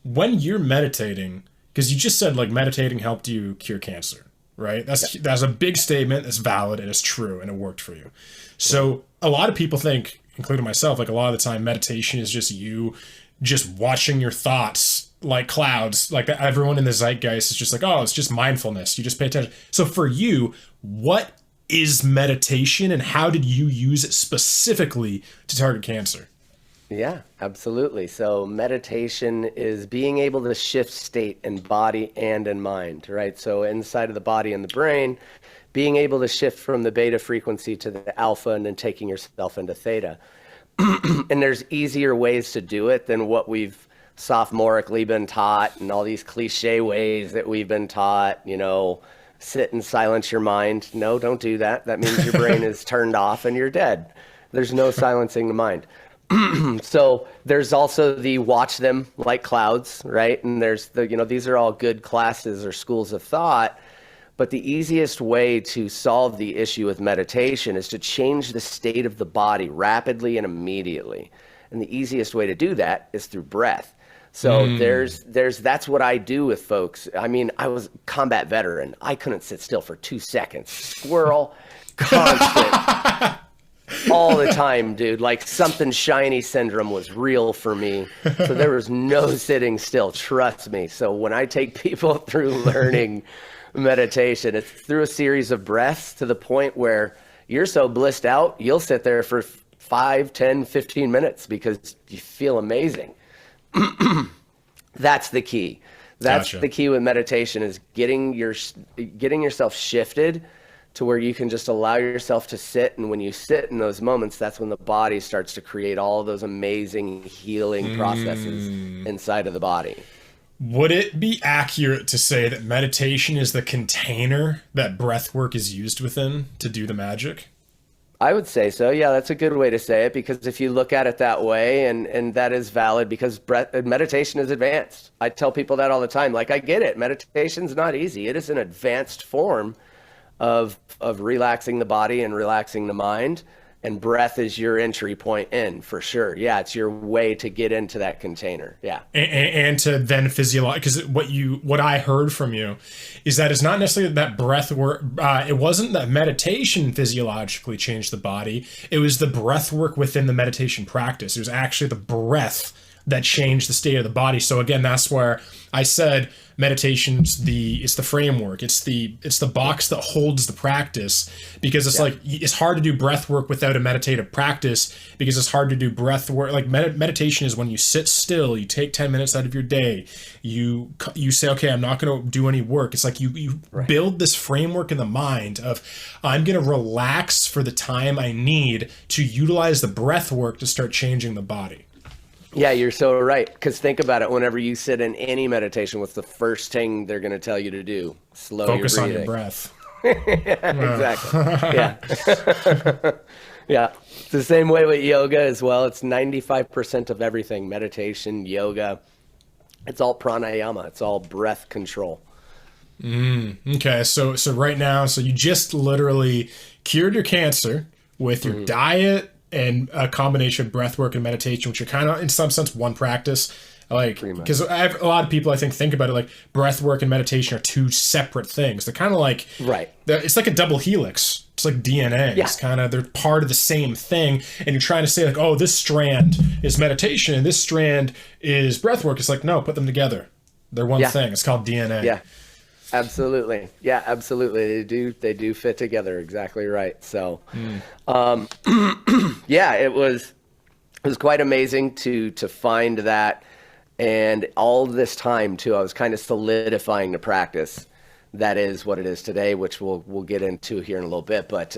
When you're meditating, because you just said, meditating helped you cure cancer, right? That's a big statement. That's valid and it's true and it worked for you. So a lot of people think, including myself, a lot of the time meditation is just you just watching your thoughts like clouds. Everyone in the zeitgeist is just it's just mindfulness. You just pay attention. So for you, what is meditation and how did you use it specifically to target cancer? Yeah, absolutely. So meditation is being able to shift state in body and in mind, right? So inside of the body and the brain, being able to shift from the beta frequency to the alpha and then taking yourself into theta. And there's easier ways to do it than what we've sophomorically been taught and all these cliche ways that we've been taught, sit and silence your mind. No, don't do that. That means your brain is turned off and you're dead. There's no silencing the mind. So there's also the watch them like clouds, right? And there's these are all good classes or schools of thought. But the easiest way to solve the issue with meditation is to change the state of the body rapidly and immediately. And the easiest way to do that is through breath. So that's what I do with folks. I mean, I was a combat veteran. I couldn't sit still for 2 seconds. Squirrel, constant, all the time, dude. Something shiny syndrome was real for me. So there was no sitting still, trust me. So when I take people through learning meditation, it's through a series of breaths to the point where you're so blissed out, you'll sit there for 5, 10, 15 minutes because you feel amazing. That's the key. That's the key with meditation is getting yourself shifted to where you can just allow yourself to sit. And when you sit in those moments, that's when the body starts to create all those amazing healing processes inside of the body. Would it be accurate to say that meditation is the container that breath work is used within to do the magic? I would say so. Yeah, that's a good way to say it, because if you look at it that way, and that is valid, because meditation is advanced. I tell people that all the time. Like, I get it. Meditation's not easy. It is an advanced form of relaxing the body and relaxing the mind, and breath is your entry point in, for sure. Yeah, it's your way to get into that container. Yeah, and to then because what I heard from you is that it's not necessarily that breath work. It wasn't that meditation physiologically changed the body. It was the breath work within the meditation practice. It was actually the breath that changed the state of the body. So again, that's where I said meditation's it's the framework. It's the box that holds the practice, because it's like, it's hard to do breath work without a meditative practice, because it's hard to do breath work. Like meditation is when you sit still, you take 10 minutes out of your day, you say, okay, I'm not going to do any work. It's like you build this framework in the mind of, I'm going to relax for the time I need to utilize the breath work to start changing the body. Yeah, you're so right. Because think about it. Whenever you sit in any meditation, what's the first thing they're going to tell you to do? Focus on your breath. Yeah, exactly. Yeah. Yeah. It's the same way with yoga as well. It's 95% of everything. Meditation, yoga. It's all pranayama. It's all breath control. Okay. So right now, so you just literally cured your cancer with your diet and a combination of breath work and meditation, which are kind of, in some sense, one practice. Like, because a lot of people, I think about it like breath work and meditation are two separate things. They're kind of like, it's like a double helix. It's like DNA. Yeah. It's kind of, they're part of the same thing. And you're trying to say like, oh, this strand is meditation and this strand is breath work. It's like, no, put them together. They're one thing. It's called DNA. Yeah. Absolutely. Yeah, absolutely. They do fit together. Exactly right. So, yeah, it was quite amazing to find that. And all this time too, I was kind of solidifying the practice that is what it is today, which we'll get into here in a little bit. But,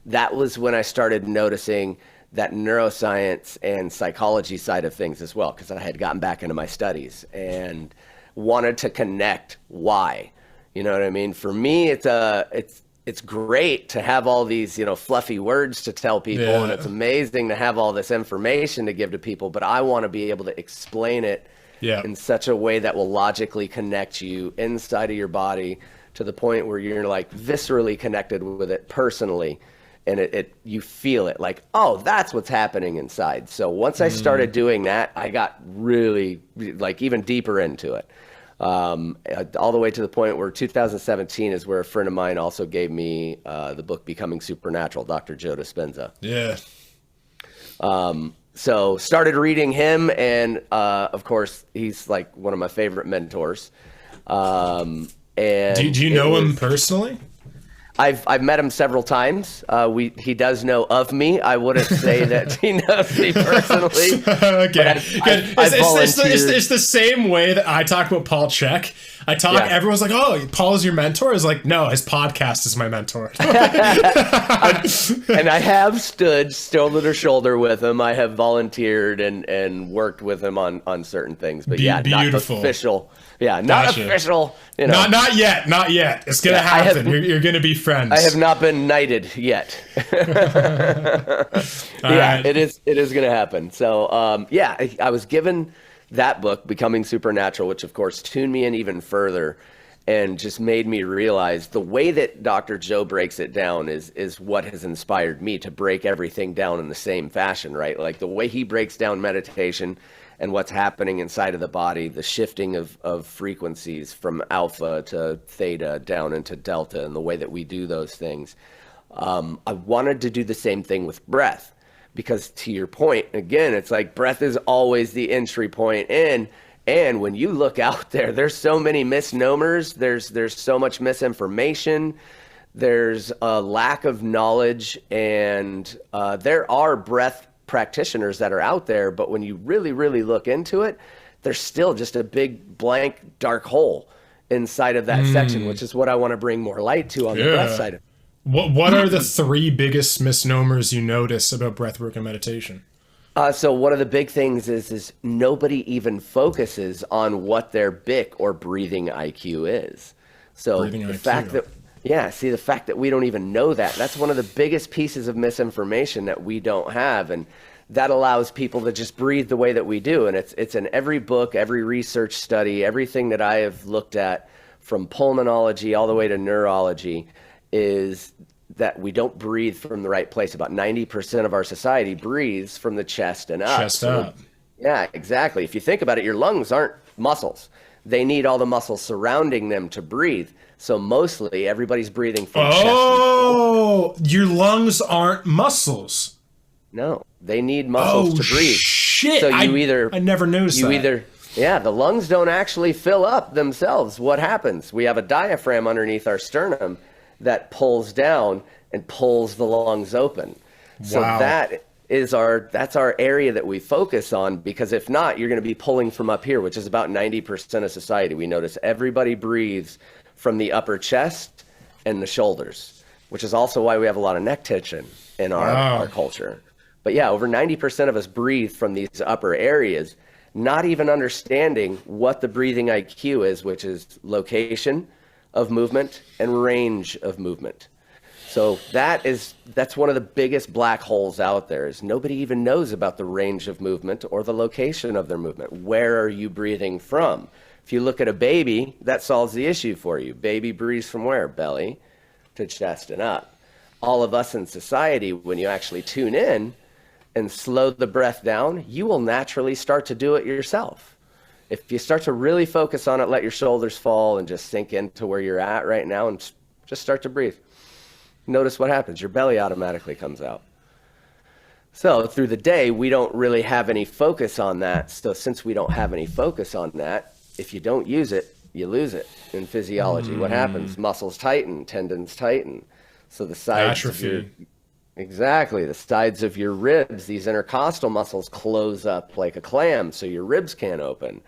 that was when I started noticing that neuroscience and psychology side of things as well, because I had gotten back into my studies and wanted to connect why. You know what I mean? For me, it's great to have all these, fluffy words to tell people, and it's amazing to have all this information to give to people, but I want to be able to explain it in such a way that will logically connect you inside of your body to the point where you're like viscerally connected with it personally, and you feel it like, oh, that's what's happening inside. So once I started doing that, I got really like even deeper into it. All the way to the point where 2017 is where a friend of mine also gave me the book Becoming Supernatural, Dr. Joe Dispenza. Yeah. So started reading him, and of course he's like one of my favorite mentors. And do you know him personally? I've met him several times. He does know of me. I wouldn't say that he knows me personally. Okay, good. It's the same way that I talk about Paul Chek. Everyone's like, "Oh, Paul is your mentor." I was like, "No, his podcast is my mentor." And I have stood shoulder to shoulder with him. I have volunteered and worked with him on certain things. But not official. Yeah, not official. Not yet. It's gonna happen. You're gonna be friends. I have not been knighted yet. Right. It is gonna happen. So I was given that book, Becoming Supernatural, which of course tuned me in even further and just made me realize the way that Dr. Joe breaks it down is what has inspired me to break everything down in the same fashion, right? Like the way he breaks down meditation and what's happening inside of the body, the shifting of frequencies from alpha to theta down into delta, and the way that we do those things. I wanted to do the same thing with breath, because to your point, again, it's like breath is always the entry point in. And when you look out there, there's so many misnomers. There's so much misinformation. There's a lack of knowledge, and there are breath practitioners that are out there, but when you really, really look into it, there's still just a big blank dark hole inside of that section, which is what I want to bring more light to on the breath side. What are the three biggest misnomers you notice about breathwork and meditation? So one of the big things is nobody even focuses on what their BIC or breathing IQ is. So Breathing the IQ. fact that, yeah, see, the fact that we don't even know that, that's one of the biggest pieces of misinformation that we don't have. And that allows people to just breathe the way that we do. And it's in every book, every research study, everything that I have looked at, from pulmonology all the way to neurology, is that we don't breathe from the right place. About 90% of our society breathes from the chest and up. Chest up. Yeah, exactly. If you think about it, your lungs aren't muscles. They need all the muscles surrounding them to breathe. So mostly everybody's breathing from chest. Oh, your lungs aren't muscles. No, they need muscles to breathe. Shit. So I never noticed that. Yeah, the lungs don't actually fill up themselves. What happens? We have a diaphragm underneath our sternum that pulls down and pulls the lungs open. So Wow. that's our area that we focus on, because if not, you're going to be pulling from up here, which is about 90% of society. We notice everybody breathes from the upper chest and the shoulders, which is also why we have a lot of neck tension in our culture. But yeah, over 90% of us breathe from these upper areas, not even understanding what the breathing IQ is, which is location of movement and range of movement. So that's one of the biggest black holes out there, is nobody even knows about the range of movement or the location of their movement. Where are you breathing from? If you look at a baby, that solves the issue for you. Baby breathes from where? Belly to chest and up. All of us in society, when you actually tune in and slow the breath down, you will naturally start to do it yourself. If you start to really focus on it, let your shoulders fall and just sink into where you're at right now and just start to breathe. Notice what happens. Your belly automatically comes out. So through the day, we don't really have any focus on that. So since we don't have any focus on that, if you don't use it, you lose it. In physiology, what happens? Muscles tighten, tendons tighten. So the sides of your... Exactly. The sides of your ribs, these intercostal muscles close up like a clam, so your ribs can't open.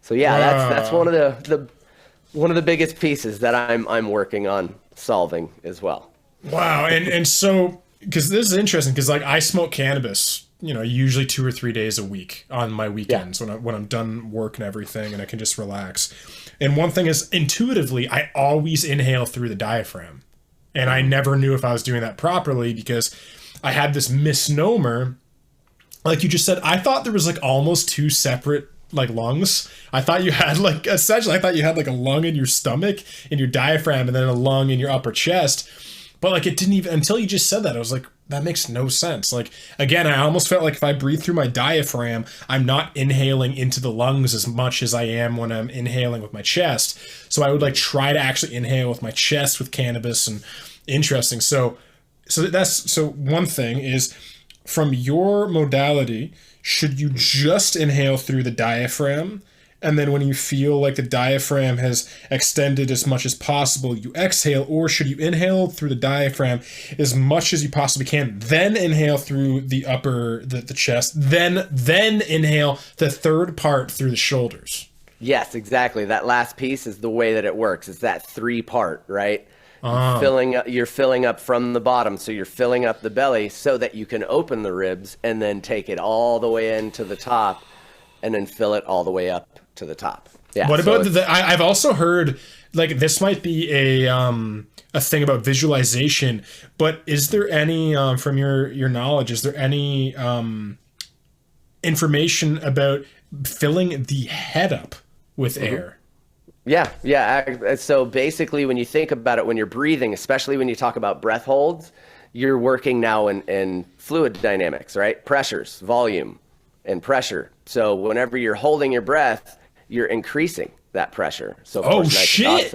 So yeah, that's one of the biggest pieces that I'm working on solving as well. Wow. And so, because this is interesting, because like I smoke cannabis, usually 2 or 3 days a week on my weekends when I'm done work and everything, and I can just relax. And one thing is, intuitively, I always inhale through the diaphragm. And I never knew if I was doing that properly, because I had this misnomer. Like you just said, I thought there was like almost two separate like lungs. I thought you had like a lung in your stomach, in your diaphragm, and then a lung in your upper chest. But like it didn't even, until you just said that, I was like, that makes no sense. Like, again, I almost felt like if I breathe through my diaphragm, I'm not inhaling into the lungs as much as I am when I'm inhaling with my chest. So I would like try to actually inhale with my chest with cannabis. And interesting. So one thing is, from your modality, should you just inhale through the diaphragm? And then when you feel like the diaphragm has extended as much as possible, you exhale? Or should you inhale through the diaphragm as much as you possibly can, then inhale through the chest, then inhale the third part through the shoulders? Yes, exactly. That last piece is the way that it works. It's that 3-part, right? You're filling up from the bottom, so you're filling up the belly so that you can open the ribs and then take it all the way into the top and then fill it all the way up to the top. Yeah. What about I've also heard, like, this might be a thing about visualization, but is there any from your knowledge, is there any information about filling the head up with air? Yeah. So basically, when you think about it, when you're breathing, especially when you talk about breath holds, you're working now in fluid dynamics, right? Pressures, volume, and pressure. So whenever you're holding your breath, you're increasing that pressure. So shit!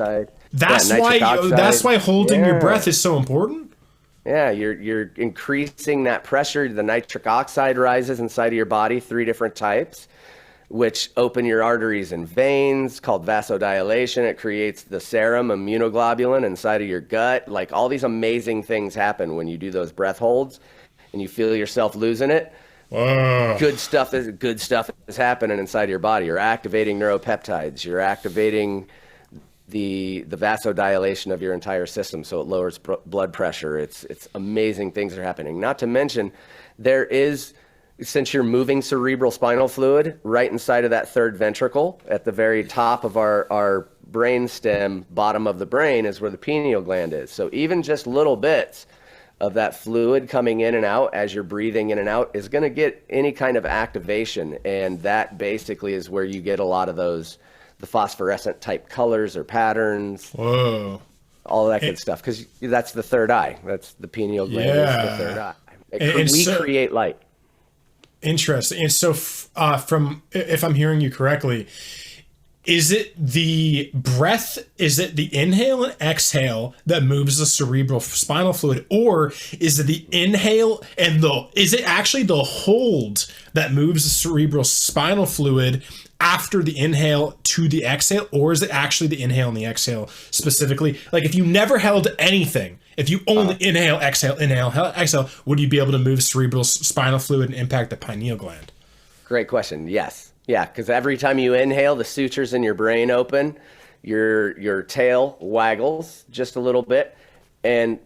That's why holding your breath is so important. Yeah, you're increasing that pressure. The nitric oxide rises inside of your body, 3 different types, which open your arteries and veins, called vasodilation. It creates the serum immunoglobulin inside of your gut. Like, all these amazing things happen when you do those breath holds and you feel yourself losing it. Good stuff is happening inside of your body. You're activating neuropeptides. You're activating the vasodilation of your entire system, so it lowers blood pressure. It's amazing things are happening. Not to mention, there is, since you're moving cerebral spinal fluid right inside of that third ventricle, at the very top of our brain stem, bottom of the brain is where the pineal gland is. So even just little bits of that fluid coming in and out as you're breathing in and out is going to get any kind of activation, and that basically is where you get a lot of those the phosphorescent type colors or patterns. Whoa. All of that good stuff, because that's the third eye. That's the pineal gland is the third eye. We create light. Interesting. And so from, if I'm hearing you correctly, is it the breath, is it the inhale and exhale that moves the cerebral spinal fluid, or is it the inhale and is it actually the hold that moves the cerebral spinal fluid after the inhale to the exhale, or is it actually the inhale and the exhale specifically? Like if you never held anything, if you only inhale, exhale, would you be able to move cerebral spinal fluid and impact the pineal gland? Great question. Yes. Yeah, because every time you inhale, the sutures in your brain open, your tail waggles just a little bit, and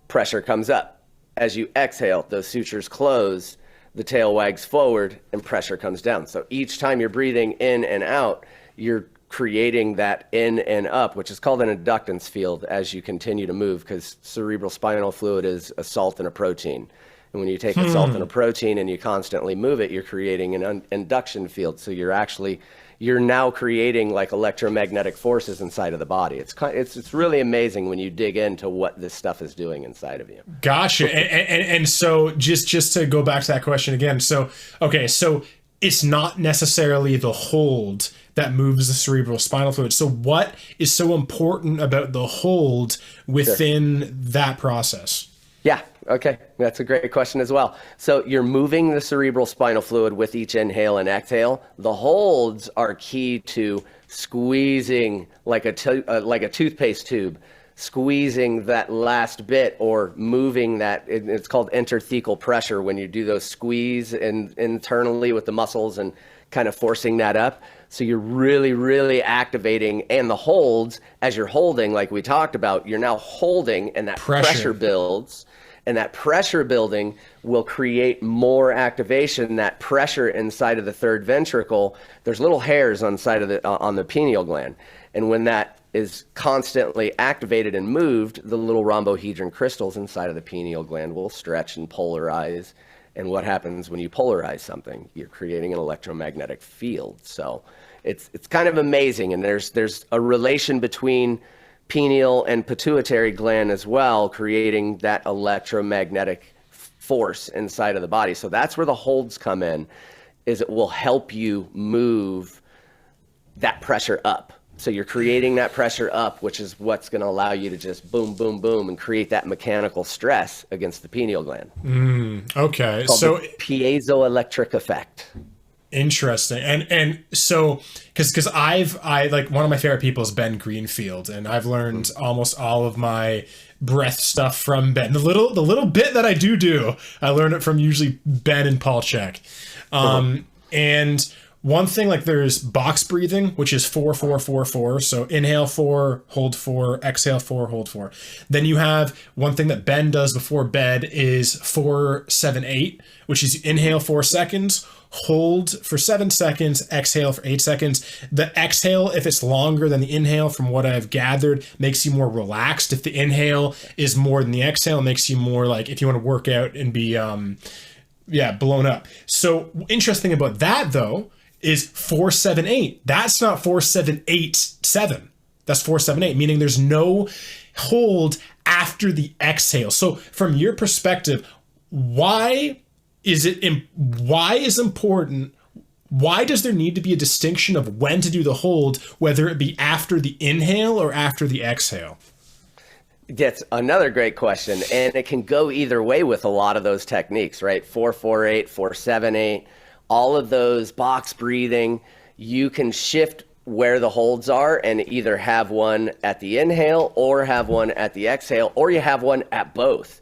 pressure comes up. As you exhale, those sutures close, the tail wags forward, and pressure comes down. So each time you're breathing in and out, you're creating that in and up, which is called an inductance field as you continue to move, because cerebral spinal fluid is a salt and a protein. And when you take a salt and a protein and you constantly move it, you're creating an induction field. So you're now creating like electromagnetic forces inside of the body. It's really amazing when you dig into what this stuff is doing inside of you. Gotcha. And so just to go back to that question again. So, okay, so it's not necessarily the hold that moves the cerebral spinal fluid. So what is so important about the hold within that process? Yeah. Okay. That's a great question as well. So you're moving the cerebral spinal fluid with each inhale and exhale. The holds are key to squeezing like a toothpaste tube, squeezing that last bit or moving that. It's called interthecal pressure when you do those squeeze internally with the muscles and kind of forcing that up. So you're really, really activating, and the holds, as you're holding, like we talked about, you're now holding, and that pressure builds. And that pressure building will create more activation. That pressure inside of the third ventricle, there's little hairs on the pineal gland. And when that is constantly activated and moved, the little rhombohedron crystals inside of the pineal gland will stretch and polarize. And what happens when you polarize something? You're creating an electromagnetic field. So it's kind of amazing. And there's a relation between pineal and pituitary gland as well, creating that electromagnetic force inside of the body. So that's where the holds come in, is it will help you move that pressure up. So you're creating that pressure up, which is what's going to allow you to just boom, boom, boom, and create that mechanical stress against the pineal gland. Okay. So the piezoelectric effect. Interesting. And so, cause I like, one of my favorite people is Ben Greenfield, and I've learned almost all of my breath stuff from Ben. The little bit that I do, I learned it from usually Ben and Paul Chek. And one thing, like there's box breathing, which is 4, 4, 4, 4. So inhale 4, hold 4, exhale 4, hold 4. Then you have one thing that Ben does before bed is 4, 7, 8, which is inhale 4 seconds, hold for 7 seconds, exhale for 8 seconds. The exhale, if it's longer than the inhale, from what I've gathered, makes you more relaxed. If the inhale is more than the exhale, it makes you more like, if you want to work out and be, blown up. So interesting about that though, is 4, 7, 8. That's not 4, 7, 8, 7. That's 4, 7, 8, meaning there's no hold after the exhale. So from your perspective, why is important? Why does there need to be a distinction of when to do the hold, whether it be after the inhale or after the exhale? That's another great question. And it can go either way with a lot of those techniques, right? 4, 4, 8, 4, 7, 8. All of those box breathing, you can shift where the holds are and either have one at the inhale or have one at the exhale, or you have one at both.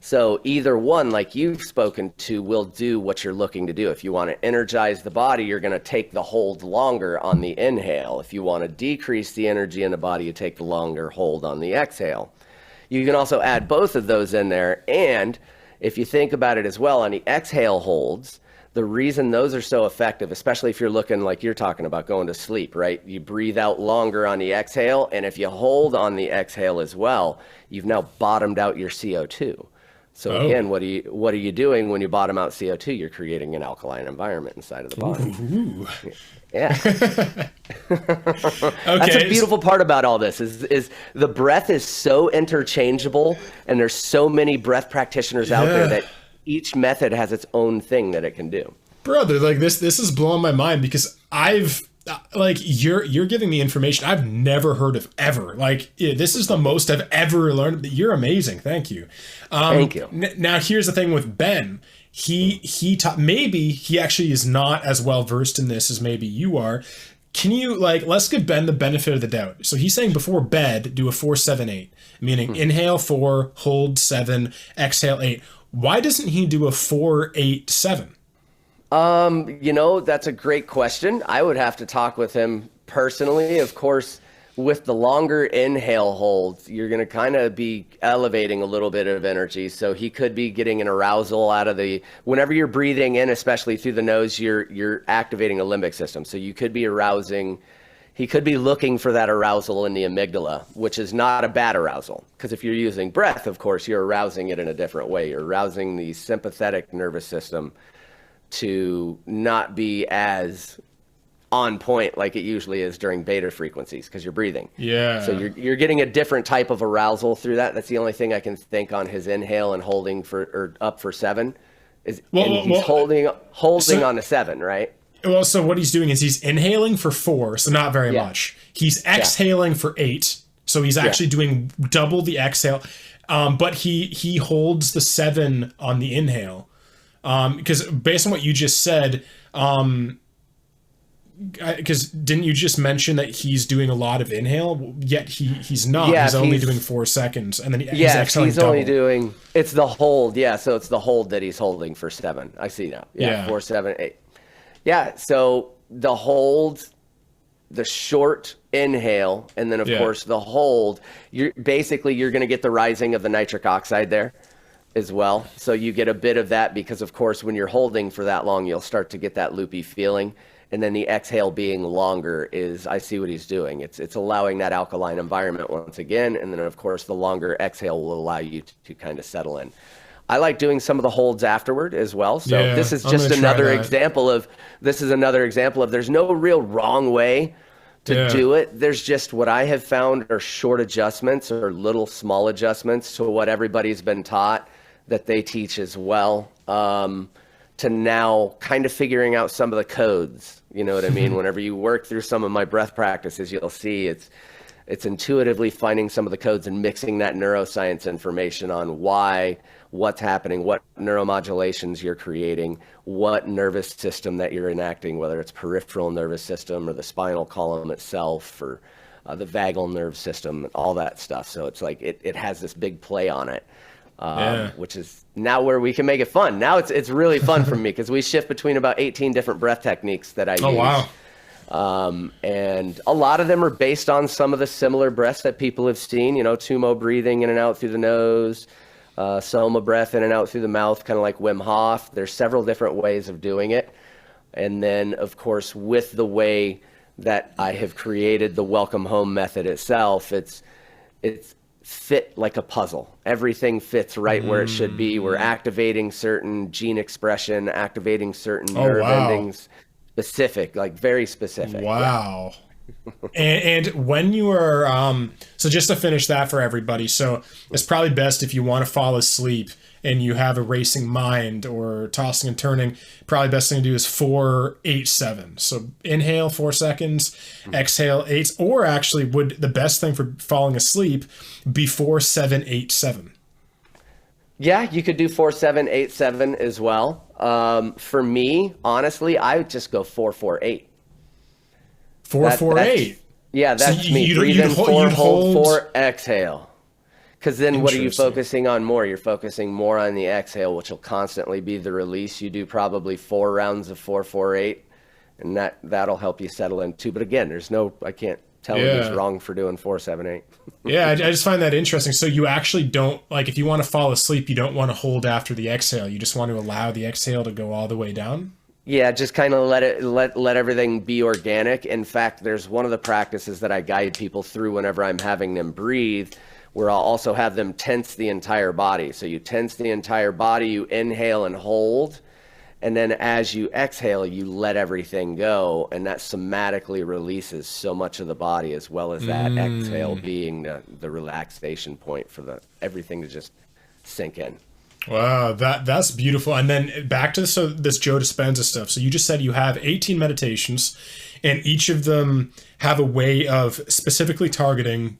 So either one, like you've spoken to, will do what you're looking to do. If you want to energize the body, you're going to take the hold longer on the inhale. If you want to decrease the energy in the body, you take the longer hold on the exhale. You can also add both of those in there. And if you think about it as well, on the exhale holds, the reason those are so effective, especially if you're looking like you're talking about going to sleep, right? You breathe out longer on the exhale. And if you hold on the exhale as well, you've now bottomed out your CO2. So again, what are you doing when you bottom out CO2? You're creating an alkaline environment inside of the body. Ooh. Yeah. Okay. That's a beautiful part about all this is the breath is so interchangeable, and there's so many breath practitioners out there that each method has its own thing that it can do. Brother, like this is blowing my mind, because you're giving me information I've never heard of ever. Like, this is the most I've ever learned. You're amazing. Thank you. Thank you. Now here's the thing with Ben. He taught, maybe he actually is not as well versed in this as maybe you are. Can you, let's give Ben the benefit of the doubt. So he's saying before bed, do a 4-7-8, meaning inhale 4, hold 7, exhale 8. Why doesn't he do a 4-8-7? That's a great question. I would have to talk with him personally. Of course, with the longer inhale holds, you're going to kind of be elevating a little bit of energy. So he could be getting an arousal out of whenever you're breathing in, especially through the nose, you're activating a limbic system. So you could be he could be looking for that arousal in the amygdala, which is not a bad arousal. Because if you're using breath, of course, you're arousing it in a different way. You're arousing the sympathetic nervous system to not be as on point like it usually is during beta frequencies, because you're breathing. Yeah. So you're getting a different type of arousal through that. That's the only thing I can think on his inhale and holding up for 7 is he's holding on to 7, right? Well, so what he's doing is he's inhaling for 4, so not very much. He's exhaling for 8, so he's actually doing double the exhale. But he holds the 7 on the inhale. Because based on what you just said, because didn't you just mention that he's doing a lot of inhale? Yet he's not. Yeah, he's only doing 4 seconds, and then he's exhaling he's double. only doing. It's the hold. Yeah, so it's the hold that he's holding for 7. I see now. Yeah, 4, 7, 8. Yeah, so the hold, the short inhale, and then of course the hold. You're going to get the rising of the nitric oxide there as well. So you get a bit of that because, of course, when you're holding for that long, you'll start to get that loopy feeling. And then the exhale being longer is, I see what he's doing. It's allowing that alkaline environment once again. And then, of course, the longer exhale will allow you to kind of settle in. I like doing some of the holds afterward as well. So this is just another example of there's no real wrong way to do it. There's just what I have found are short adjustments or little small adjustments to what everybody's been taught that they teach as well, to now kind of figuring out some of the codes. You know what I mean? Whenever you work through some of my breath practices, you'll see it's intuitively finding some of the codes and mixing that neuroscience information on what's happening, what neuromodulations you're creating, what nervous system that you're enacting, whether it's peripheral nervous system or the spinal column itself or the vagal nerve system, all that stuff. So it's like it has this big play on it. Which is now where we can make it fun. Now it's really fun for me because we shift between about 18 different breath techniques that I use. Wow. And a lot of them are based on some of the similar breaths that people have seen, Tumo breathing in and out through the nose, Soma breath in and out through the mouth, kind of like Wim Hof. There's several different ways of doing it. And then, of course, with the way that I have created the Welcome Home method itself, it's fit like a puzzle. Everything fits right where it should be. We're activating certain gene expression, activating certain nerve endings, specific, like very specific. Wow. and when you are, so just to finish that for everybody, so it's probably best if you want to fall asleep and you have a racing mind or tossing and turning, probably best thing to do is 4-8-7. So inhale 4 seconds, exhale 8, or actually would the best thing for falling asleep be 4-7-8-7. Yeah, you could do 4-7-8-7 as well. For me, honestly, I would just go 4-4-8. 4-4-8. Yeah, that's me. Breathe in 4, hold 4, exhale. Because then what are you focusing on more? You're focusing more on the exhale, which will constantly be the release. You do probably 4 rounds of 4-4-8, and that'll help you settle in too. But again, I can't tell him he's wrong for doing 4-7-8. Yeah, I just find that interesting. So you actually don't, like, if you want to fall asleep, you don't want to hold after the exhale. You just want to allow the exhale to go all the way down? Yeah, just kind of let everything be organic. In fact, there's one of the practices that I guide people through whenever I'm having them breathe, where I'll also have them tense the entire body. So you tense the entire body, you inhale and hold, and then as you exhale, you let everything go, and that somatically releases so much of the body, as well as that exhale being the relaxation point for everything to just sink in. Wow, that's beautiful. And then back to this Joe Dispenza stuff. So you just said you have 18 meditations, and each of them have a way of specifically targeting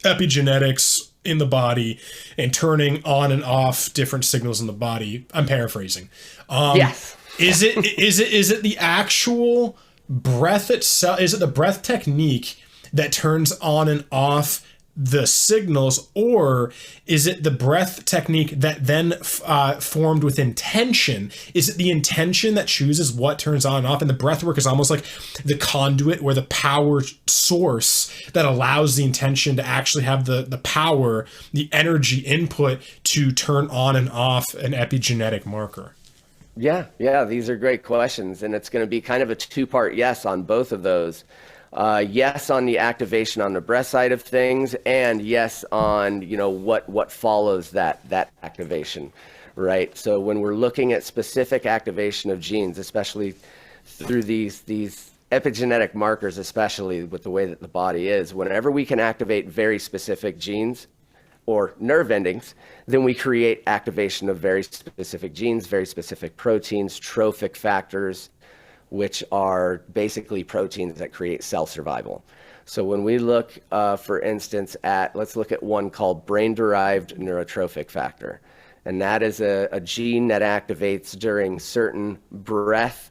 epigenetics in the body and turning on and off different signals in the body. I'm paraphrasing. Yes. Is it the actual breath itself? Is it the breath technique that turns on and off the signals, or is it the breath technique that then formed with intention? Is it the intention that chooses what turns on and off? And the breath work is almost like the conduit or the power source that allows the intention to actually have the power, the energy input to turn on and off an epigenetic marker. Yeah, these are great questions, and it's going to be kind of a 2-part yes on both of those. Yes on the activation on the breath side of things, and yes on what follows that activation, right? So when we're looking at specific activation of genes, especially through these epigenetic markers, especially with the way that the body is, whenever we can activate very specific genes or nerve endings, then we create activation of very specific genes, very specific proteins, trophic factors, which are basically proteins that create cell survival. So when we look, for instance, let's look at one called brain-derived neurotrophic factor. And that is a gene that activates during certain breath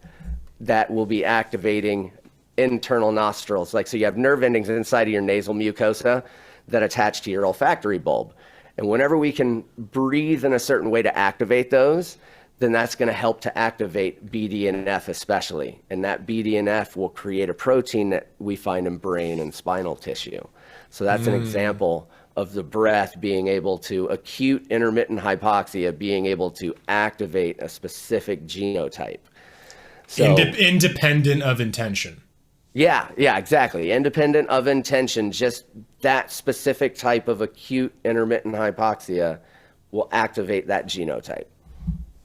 that will be activating internal nostrils. So you have nerve endings inside of your nasal mucosa that attach to your olfactory bulb. And whenever we can breathe in a certain way to activate those, then that's going to help to activate BDNF especially. And that BDNF will create a protein that we find in brain and spinal tissue. So that's an example of the breath being able to, acute intermittent hypoxia, being able to activate a specific genotype. So, independent of intention. Yeah, exactly. Independent of intention, just that specific type of acute intermittent hypoxia will activate that genotype.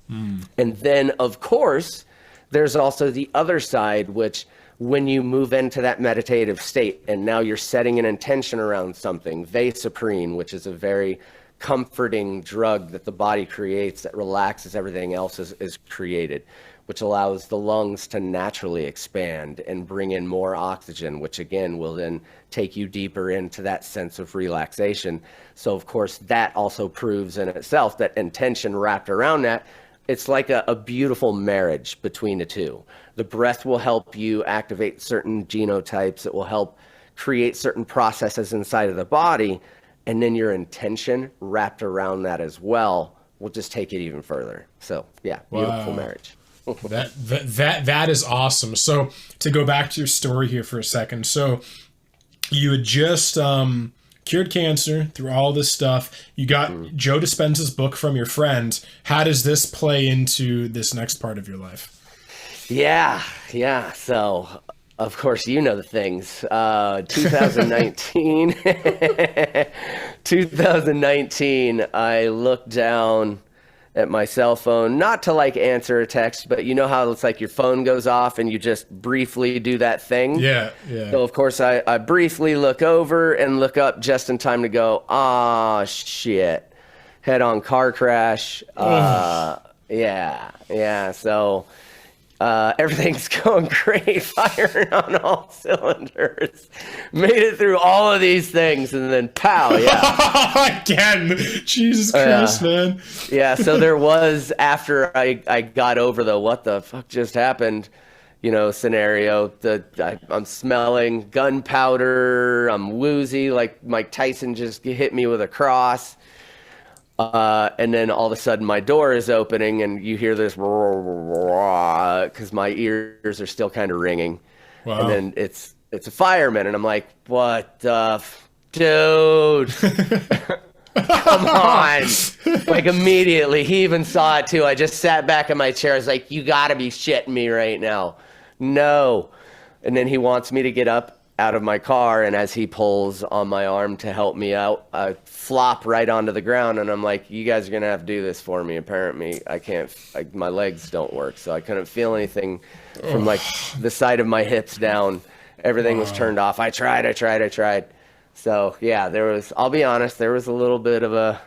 And then, of course, there's also the other side, which when you move into that meditative state and now you're setting an intention around something, vasoprene, which is a very comforting drug that the body creates that relaxes everything else is created, which allows the lungs to naturally expand and bring in more oxygen, which again will then take you deeper into that sense of relaxation. So, of course, that also proves in itself that intention wrapped around that, it's like a beautiful marriage between the two. The breath will help you activate certain genotypes. It will help create certain processes inside of the body. And then your intention wrapped around that as well will just take it even further. So, yeah, beautiful marriage. That is awesome. So to go back to your story here for a second. So you had just cured cancer through all this stuff. You got Joe Dispenza's book from your friend. How does this play into this next part of your life? Yeah. So, of course, you know the things. 2019, 2019, I looked down at my cell phone, not to answer a text, but you know how it's like your phone goes off and you just briefly do that thing? Yeah. So of course I briefly look over and look up just in time to go, shit, head on car crash. Yeah. So everything's going great, firing on all cylinders. Made it through all of these things, and then pow, yeah. Again, Jesus Christ, man. Yeah, so there was, after I got over what the fuck just happened, scenario. I'm smelling gunpowder. I'm woozy, like Mike Tyson just hit me with a cross. And then all of a sudden my door is opening and you hear this because my ears are still kind of ringing. Wow. And then it's a fireman and I'm like, what the dude? Come on. Like immediately. He even saw it too. I just sat back in my chair. I was like, you gotta be shitting me right now. No. And then he wants me to get up out of my car, and as he pulls on my arm to help me out, I flop right onto the ground, and I'm like, you guys are gonna have to do this for me. Apparently I can't, my legs don't work, so I couldn't feel anything from like the side of my hips down. Everything was turned off. I tried. So yeah, I'll be honest, there was a little bit of a,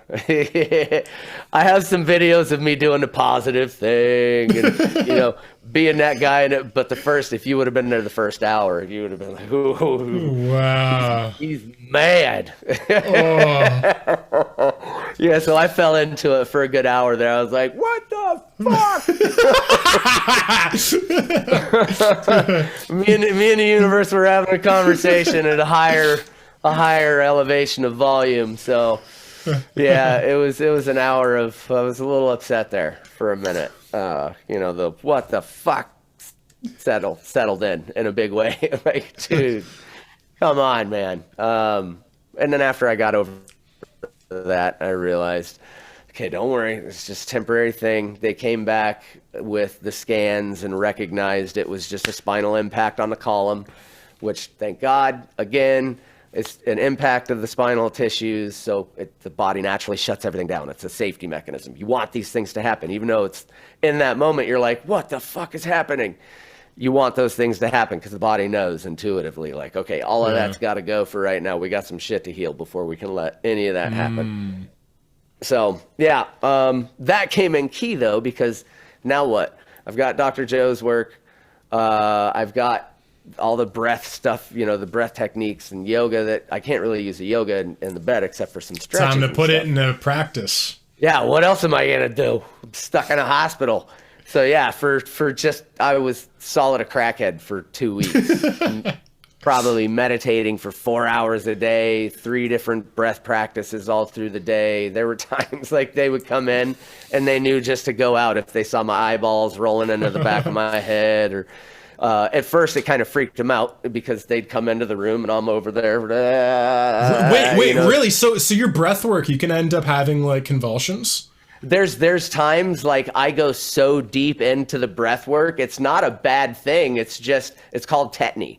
I have some videos of me doing the positive thing and, being that guy in it. But if you would have been there the first hour, you would have been like, ooh, wow, he's mad. Yeah, so I fell into it for a good hour there. I was like, what the fuck? me and the universe were having a conversation at a higher elevation of volume. So yeah, it was an hour of, I was a little upset there for a minute. The what the fuck settled in a big way. Like, dude, come on, man. And then after I got over that, I realized, okay, don't worry, it's just a temporary thing. They came back with the scans and recognized it was just a spinal impact on the column, which, thank God, again, it's an impact of the spinal tissues, so the body naturally shuts everything down. It's a safety mechanism. You want these things to happen, even though it's in that moment you're like, what the fuck is happening? You want those things to happen because the body knows intuitively, like, okay, all of that's got to go for right now. We got some shit to heal before we can let any of that happen. So yeah, that came in key though, because now what? I've got Dr. Joe's work. I've got all the breath stuff, the breath techniques and yoga that I can't really use the yoga in the bed except for some stretches. Time to put it into practice. Yeah, what else am I going to do? I'm stuck in a hospital. So yeah, I was solid a crackhead for 2 weeks. Probably meditating for 4 hours a day, 3 different breath practices all through the day. There were times like they would come in and they knew just to go out if they saw my eyeballs rolling into the back of my head. Or at first it kind of freaked them out because they'd come into the room and I'm over there. Wait, really? So your breath work, you can end up having like convulsions? There's times like I go so deep into the breath work, it's not a bad thing. It's called tetany.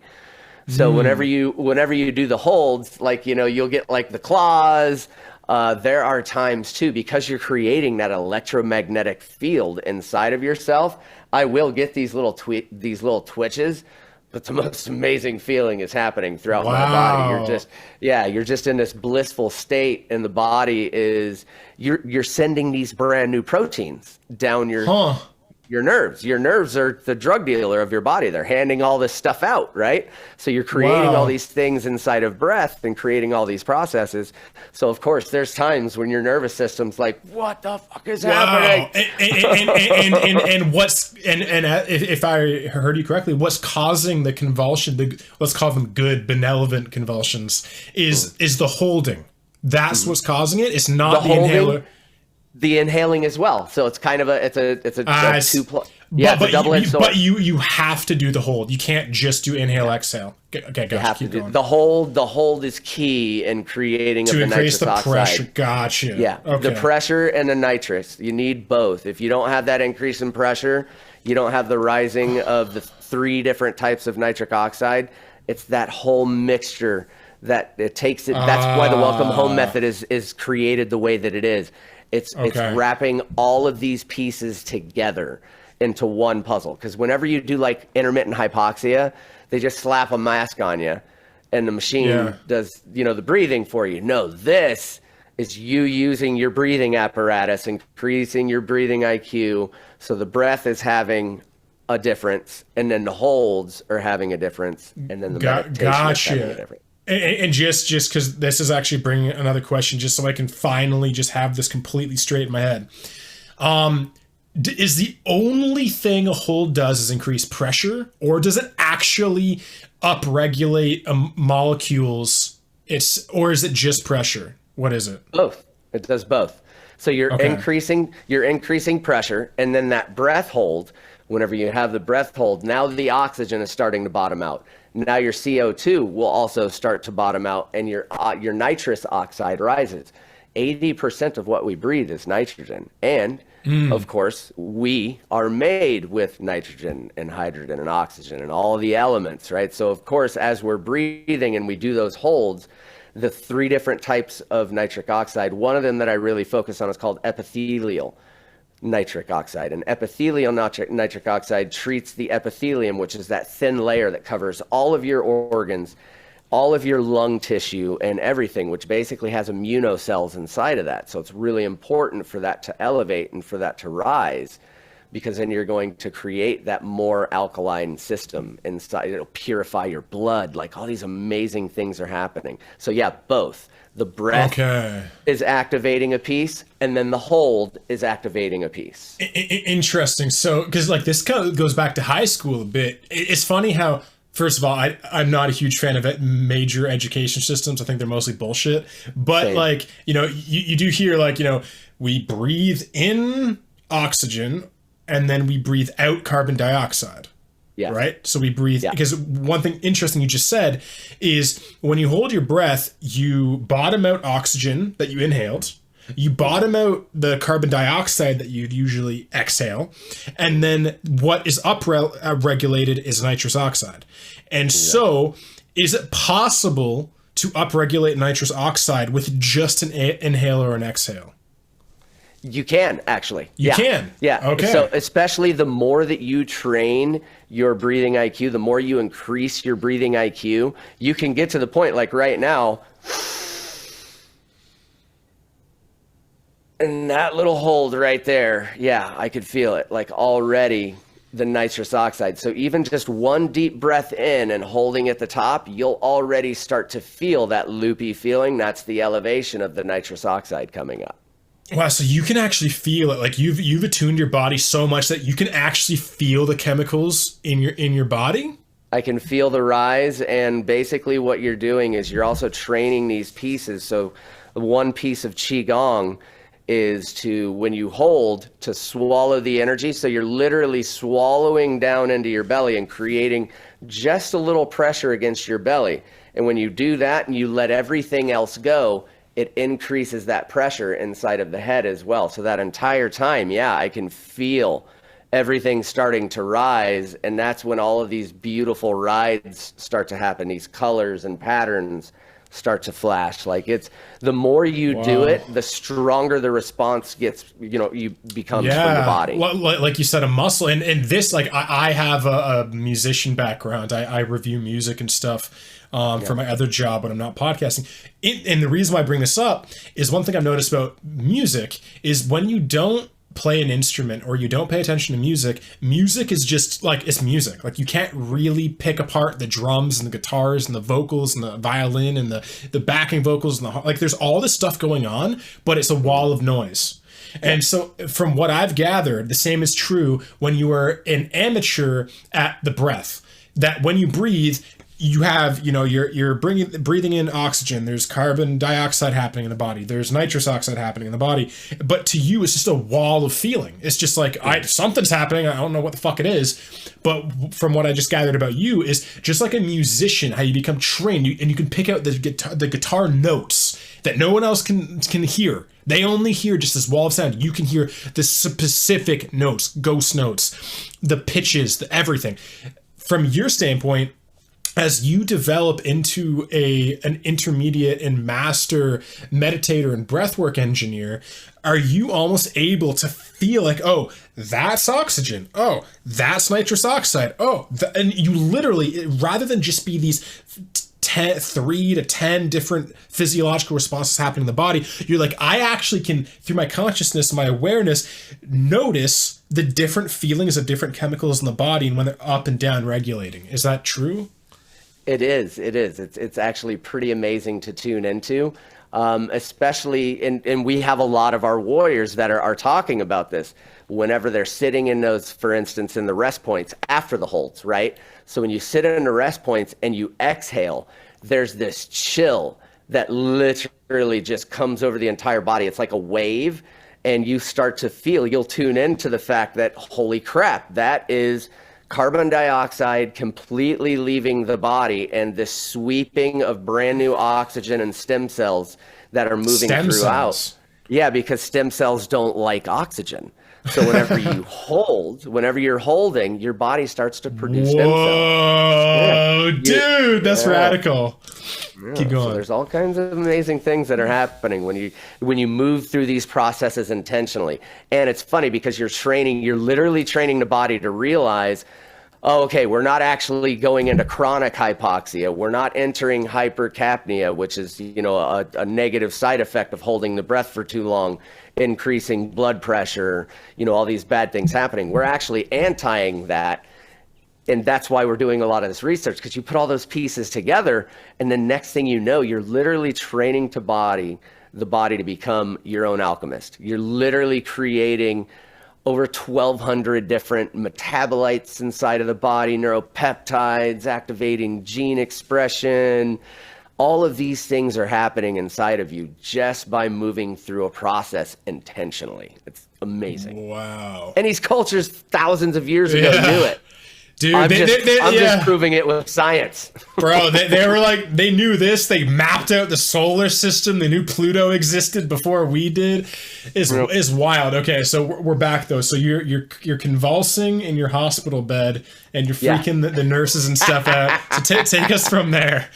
So whenever you do the holds, like, you'll get like the claws. There are times too, because you're creating that electromagnetic field inside of yourself. I will get these little twitches, but the most amazing feeling is happening throughout my body. You're just in this blissful state, and the body is you're sending these brand new proteins down your nerves. Your nerves are the drug dealer of your body. They're handing all this stuff out, right? So you're creating all these things inside of breath and creating all these processes. So of course, there's times when your nervous system's like, "What the fuck is happening?" And if I heard you correctly, what's causing the convulsion? Let's call them good, benevolent convulsions. Is the holding? That's what's causing it. It's not the inhaler. The inhaling as well, so it's kind of a double-edged sword. But you have to do the hold. You can't just do inhale exhale. Okay, gotcha. You have to do the hold. The hold is key in creating to the increase nitrous the pressure. oxide. Gotcha. Yeah, the pressure and the nitrous. You need both. If you don't have that increase in pressure, you don't have the rising of the 3 different types of nitric oxide. It's that whole mixture that it takes it. That's why the welcome home method is created the way that it is. It's wrapping all of these pieces together into one puzzle. Because whenever you do like intermittent hypoxia, they just slap a mask on you and the machine does, the breathing for you. No, this is you using your breathing apparatus, increasing your breathing IQ. So the breath is having a difference, and then the holds are having a difference, and then the meditation is having a difference. And just because this is actually bringing another question, just so I can finally just have this completely straight in my head. is the only thing a hold does is increase pressure, or does it actually upregulate molecules? Or is it just pressure? What is it? Both. It does both. So you're increasing pressure, and then that breath hold, whenever you have the breath hold, now the oxygen is starting to bottom out. Now your CO2 will also start to bottom out, and your nitrous oxide rises. 80% of what we breathe is nitrogen. And of course, we are made with nitrogen and hydrogen and oxygen and all of the elements, right? So of course, as we're breathing and we do those holds, the 3 different types of nitric oxide, one of them that I really focus on is called epithelial nitric oxide. And epithelial nitric oxide treats the epithelium, which is that thin layer that covers all of your organs, all of your lung tissue and everything, which basically has immunocells inside of that. So it's really important for that to elevate and for that to rise, because then you're going to create that more alkaline system inside. It'll purify your blood. Like, all these amazing things are happening. So yeah, both. The breath is activating a piece, and then the hold is activating a piece. Interesting. So, because like this goes back to high school a bit. It's funny how, first of all, I'm not a huge fan of major education systems. I think they're mostly bullshit. But Same. Like, you know, you do hear like, you know, we breathe in oxygen and then we breathe out carbon dioxide. Yeah. Right. So we breathe, because one thing interesting you just said is when you hold your breath, you bottom out oxygen that you inhaled. You bottom out the carbon dioxide that you'd usually exhale. And then what is upregulated is nitrous oxide. And so is it possible to upregulate nitrous oxide with just an inhale or an exhale? You can, actually. You can? Yeah. Okay. So especially the more that you train your breathing IQ, the more you increase your breathing IQ, you can get to the point like right now, and that little hold right there, yeah, I could feel it, like already the nitrous oxide. So even just one deep breath in and holding at the top, you'll already start to feel that loopy feeling. That's the elevation of the nitrous oxide coming up. Wow, so you can actually feel it. Like you've attuned your body so much that you can actually feel the chemicals in your body? I can feel the rise, and basically what you're doing is you're also training these pieces. So one piece of Qigong is to, when you hold, to swallow the energy. So you're literally swallowing down into your belly and creating just a little pressure against your belly. And when you do that and you let everything else go, it increases that pressure inside of the head as well. So that entire time, yeah, I can feel everything starting to rise. And that's when all of these beautiful rides start to happen. These colors and patterns start to flash. Like, it's the more you do it, the stronger the response gets, you know, you becomes from the body. Well, like you said, a muscle. And this, like, I have a musician background. I review music and stuff for my other job when I'm not podcasting. And the reason why I bring this up is one thing I've noticed about music is when you don't play an instrument or you don't pay attention to music, music is just like, it's music. Like, you can't really pick apart the drums and the guitars and the vocals and the violin and the backing vocals and like there's all this stuff going on, but it's a wall of noise. And so from what I've gathered, the same is true when you are an amateur at the breath, that when you breathe, you have, you know, you're breathing in oxygen. There's carbon dioxide happening in the body. There's nitrous oxide happening in the body. But to you, it's just a wall of feeling. It's just like, something's happening. I don't know what the fuck it is. But from what I just gathered about you is just like a musician, how you become trained and you can pick out the guitar notes that no one else can hear. They only hear just this wall of sound. You can hear the specific notes, ghost notes, the pitches, the everything. From your standpoint, as you develop into an intermediate and master meditator and breathwork engineer, are you almost able to feel like, oh, that's oxygen. Oh, that's nitrous oxide. Oh, and you literally, rather than just be these 3 to 10 different physiological responses happening in the body, you're like, I actually can, through my consciousness, my awareness, notice the different feelings of different chemicals in the body and when they're up and down regulating. Is that true? It is. It's actually pretty amazing to tune into. especially, and we have a lot of our warriors that are talking about this whenever they're sitting in those, for instance, in the rest points after the holds, right? So when you sit in the rest points and you exhale, there's this chill that literally just comes over the entire body. It's like a wave, and you start to feel, you'll tune into the fact that, holy crap, that is carbon dioxide completely leaving the body, and this sweeping of brand new oxygen and stem cells that are moving throughout. Yeah, because stem cells don't like oxygen. So whenever you're holding, your body starts to produce stem cells. Whoa, dude, that's radical. Yeah, keep going. So there's all kinds of amazing things that are happening when you move through these processes intentionally. And it's funny because you're literally training the body to realize, oh, okay, we're not actually going into chronic hypoxia. We're not entering hypercapnia, which is, a negative side effect of holding the breath for too long, increasing blood pressure, all these bad things happening. We're actually anti-ing that. And that's why we're doing a lot of this research, because you put all those pieces together, and the next thing you know, you're literally training the body to become your own alchemist. You're literally creating over 1,200 different metabolites inside of the body, neuropeptides, activating gene expression. All of these things are happening inside of you just by moving through a process intentionally. It's amazing. Wow. And these cultures thousands of years ago knew it. Dude, I'm just proving it with science. Bro, they were like, they knew this. They mapped out the solar system. They knew Pluto existed before we did. It's wild. Okay, so we're back though. So you're convulsing in your hospital bed, and you're freaking the nurses and stuff out. So take us from there.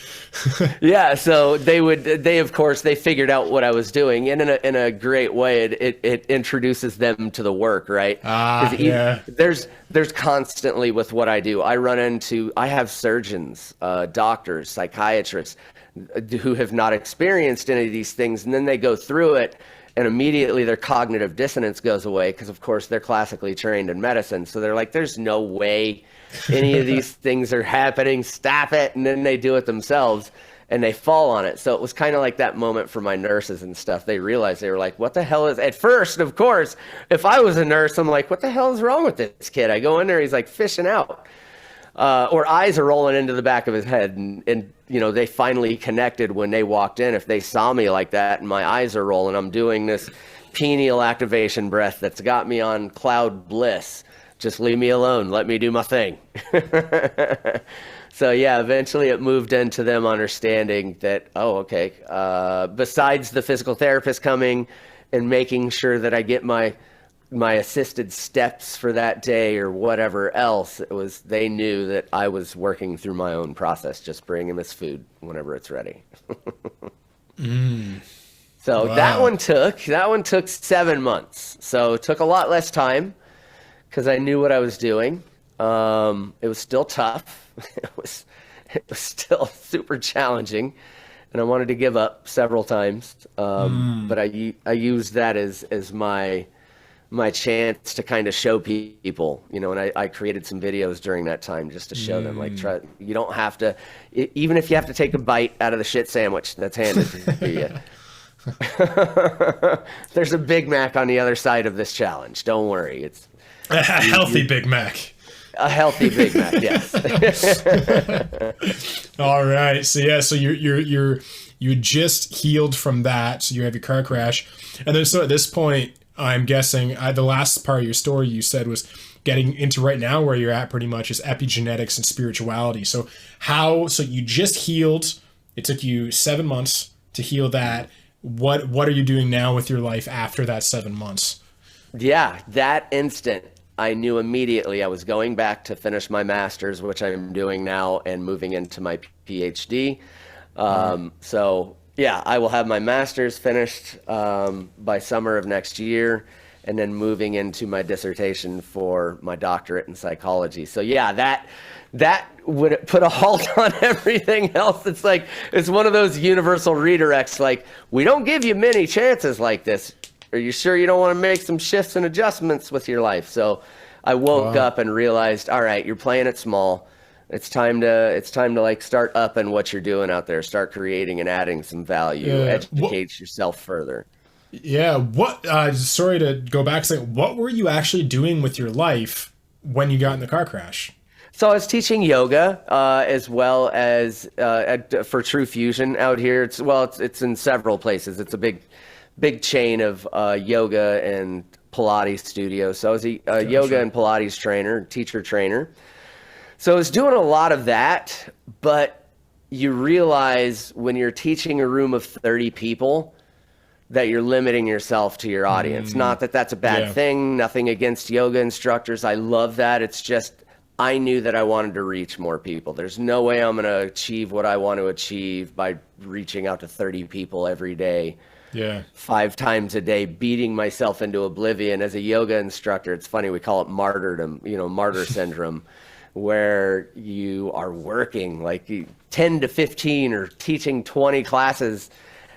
Yeah, so they of course figured out what I was doing, and in a great way it introduces them to the work, right? There's constantly with what I do, I have surgeons, doctors, psychiatrists who have not experienced any of these things, and then they go through it, and immediately their cognitive dissonance goes away because of course they're classically trained in medicine, so they're like, there's no way any of these things are happening, stop it. And then they do it themselves and they fall on it. So it was kind of like that moment for my nurses and stuff. They realized, they were like, what the hell is, at first, of course, if I was a nurse, I'm like, what the hell is wrong with this kid? I go in there, he's like fishing out, or eyes are rolling into the back of his head. And they finally connected when they walked in. If they saw me like that and my eyes are rolling, I'm doing this pineal activation breath that's got me on cloud bliss. Just leave me alone. Let me do my thing. So yeah, eventually it moved into them understanding that, oh, okay, besides the physical therapist coming and making sure that I get my assisted steps for that day or whatever else, they knew that I was working through my own process, just bringing him his food whenever it's ready. So wow. That one took 7 months. So it took a lot less time, because I knew what I was doing. It was still tough. It was still super challenging, and I wanted to give up several times. But I used that as my chance to kind of show people, and I created some videos during that time just to show them, like, you don't have to, even if you have to take a bite out of the shit sandwich that's handed to you. There's a Big Mac on the other side of this challenge. Don't worry. It's a healthy Big Mac. A healthy Big Mac, yes. All right. So yeah, so you just healed from that. So you have your car crash, and then so at this point, I'm guessing the last part of your story you said was getting into right now where you're at pretty much is epigenetics and spirituality. So you just healed. It took you 7 months to heal that. What are you doing now with your life after that 7 months? Yeah, that instant, I knew immediately I was going back to finish my master's, which I'm doing now, and moving into my PhD. So yeah, I will have my master's finished by summer of next year, and then moving into my dissertation for my doctorate in psychology. So yeah, that would put a halt on everything else. It's one of those universal redirects. Like, we don't give you many chances like this. Are you sure you don't want to make some shifts and adjustments with your life? So I woke up and realized, all right, you're playing it small. It's time to like start upping what you're doing out there, start creating and adding some value, educate yourself further. Yeah. Sorry to go back a second. What were you actually doing with your life when you got in the car crash? So I was teaching yoga, as well as for True Fusion out here. It's in several places. It's a big chain of yoga and Pilates studios. So I was a yoga and Pilates teacher trainer. So I was doing a lot of that, but you realize when you're teaching a room of 30 people that you're limiting yourself to your audience. Not that that's a bad thing, nothing against yoga instructors. I love that. It's just, I knew that I wanted to reach more people. There's no way I'm going to achieve what I want to achieve by reaching out to 30 people every day. 5 times a day, beating myself into oblivion. As a yoga instructor, it's funny, we call it martyrdom, martyr syndrome, where you are working like 10 to 15 or teaching 20 classes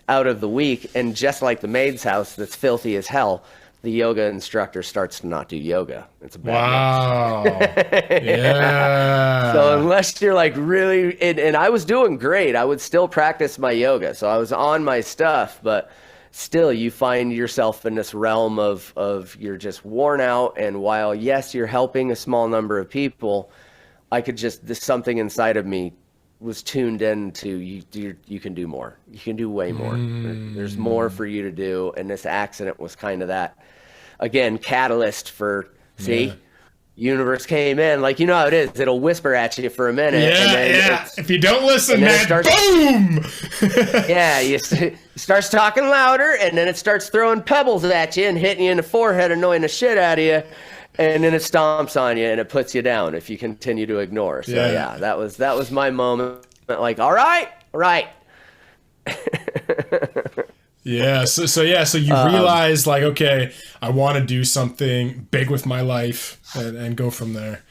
out of the week. And just like the maid's house that's filthy as hell, the yoga instructor starts to not do yoga. It's a bad mix. Yeah. So unless you're like really, and I was doing great, I would still practice my yoga. So I was on my stuff, but still you find yourself in this realm of you're just worn out. And while, yes, you're helping a small number of people, something inside of me was tuned in to you can do more. You can do way more. There's more for you to do. And this accident was kind of that, again, catalyst for, universe came in. Like, you know how it is. It'll whisper at you for a minute. And then if you don't listen, man, boom! It starts talking louder, and then it starts throwing pebbles at you and hitting you in the forehead, annoying the shit out of you. And then it stomps on you and it puts you down if you continue to ignore. So that was my moment. Like, all right. So you realize like, okay, I want to do something big with my life and go from there.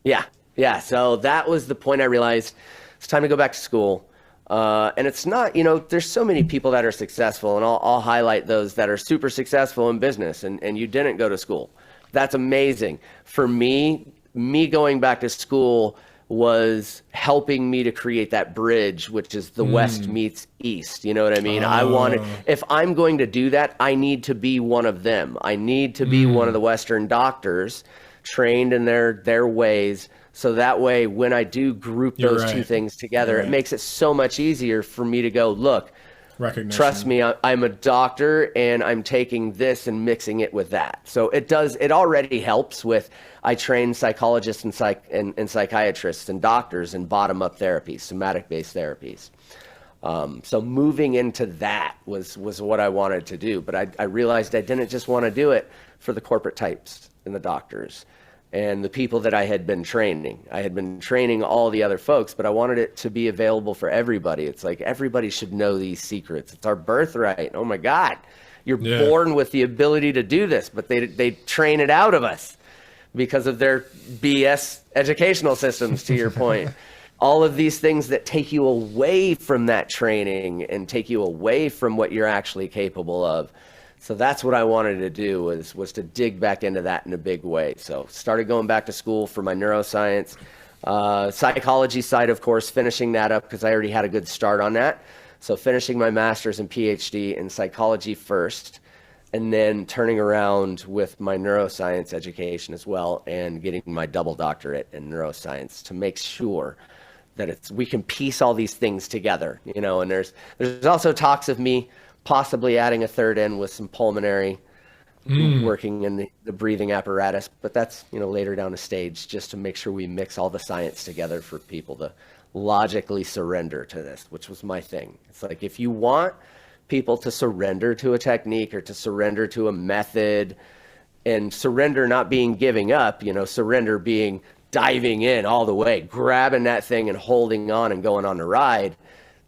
Yeah. So that was the point. I realized it's time to go back to school. And it's not, there's so many people that are successful, and I'll highlight those that are super successful in business, and you didn't go to school. That's amazing. For me going back to school was helping me to create that bridge, which is the West meets East. You know what I mean? If I'm going to do that, I need to be one of them. I need to be one of the Western doctors trained in their ways. So that way, when I do group those two things together, it makes it so much easier for me to go, look, trust me, I'm a doctor and I'm taking this and mixing it with that. So it already helps with, I train psychologists and psychiatrists and doctors in bottom-up therapies, somatic-based therapies. So moving into that was what I wanted to do. But I realized I didn't just want to do it for the corporate types and the doctors and the people that I had been training. I had been training all the other folks, but I wanted it to be available for everybody. It's like everybody should know these secrets. It's our birthright. Oh my God, you're born with the ability to do this, but they train it out of us because of their BS educational systems, to your point. All of these things that take you away from that training and take you away from what you're actually capable of. So that's what I wanted to do was to dig back into that in a big way. So started going back to school for my neuroscience, psychology side, of course, finishing that up because I already had a good start on that. So finishing my master's and PhD in psychology first, and then turning around with my neuroscience education as well and getting my double doctorate in neuroscience to make sure that we can piece all these things together, and there's also talks of me possibly adding a third in with some pulmonary working in the breathing apparatus, but that's, later down the stage, just to make sure we mix all the science together for people to logically surrender to this, which was my thing. It's like, if you want people to surrender to a technique or to surrender to a method, and surrender not being giving up, surrender being diving in all the way, grabbing that thing and holding on and going on the ride,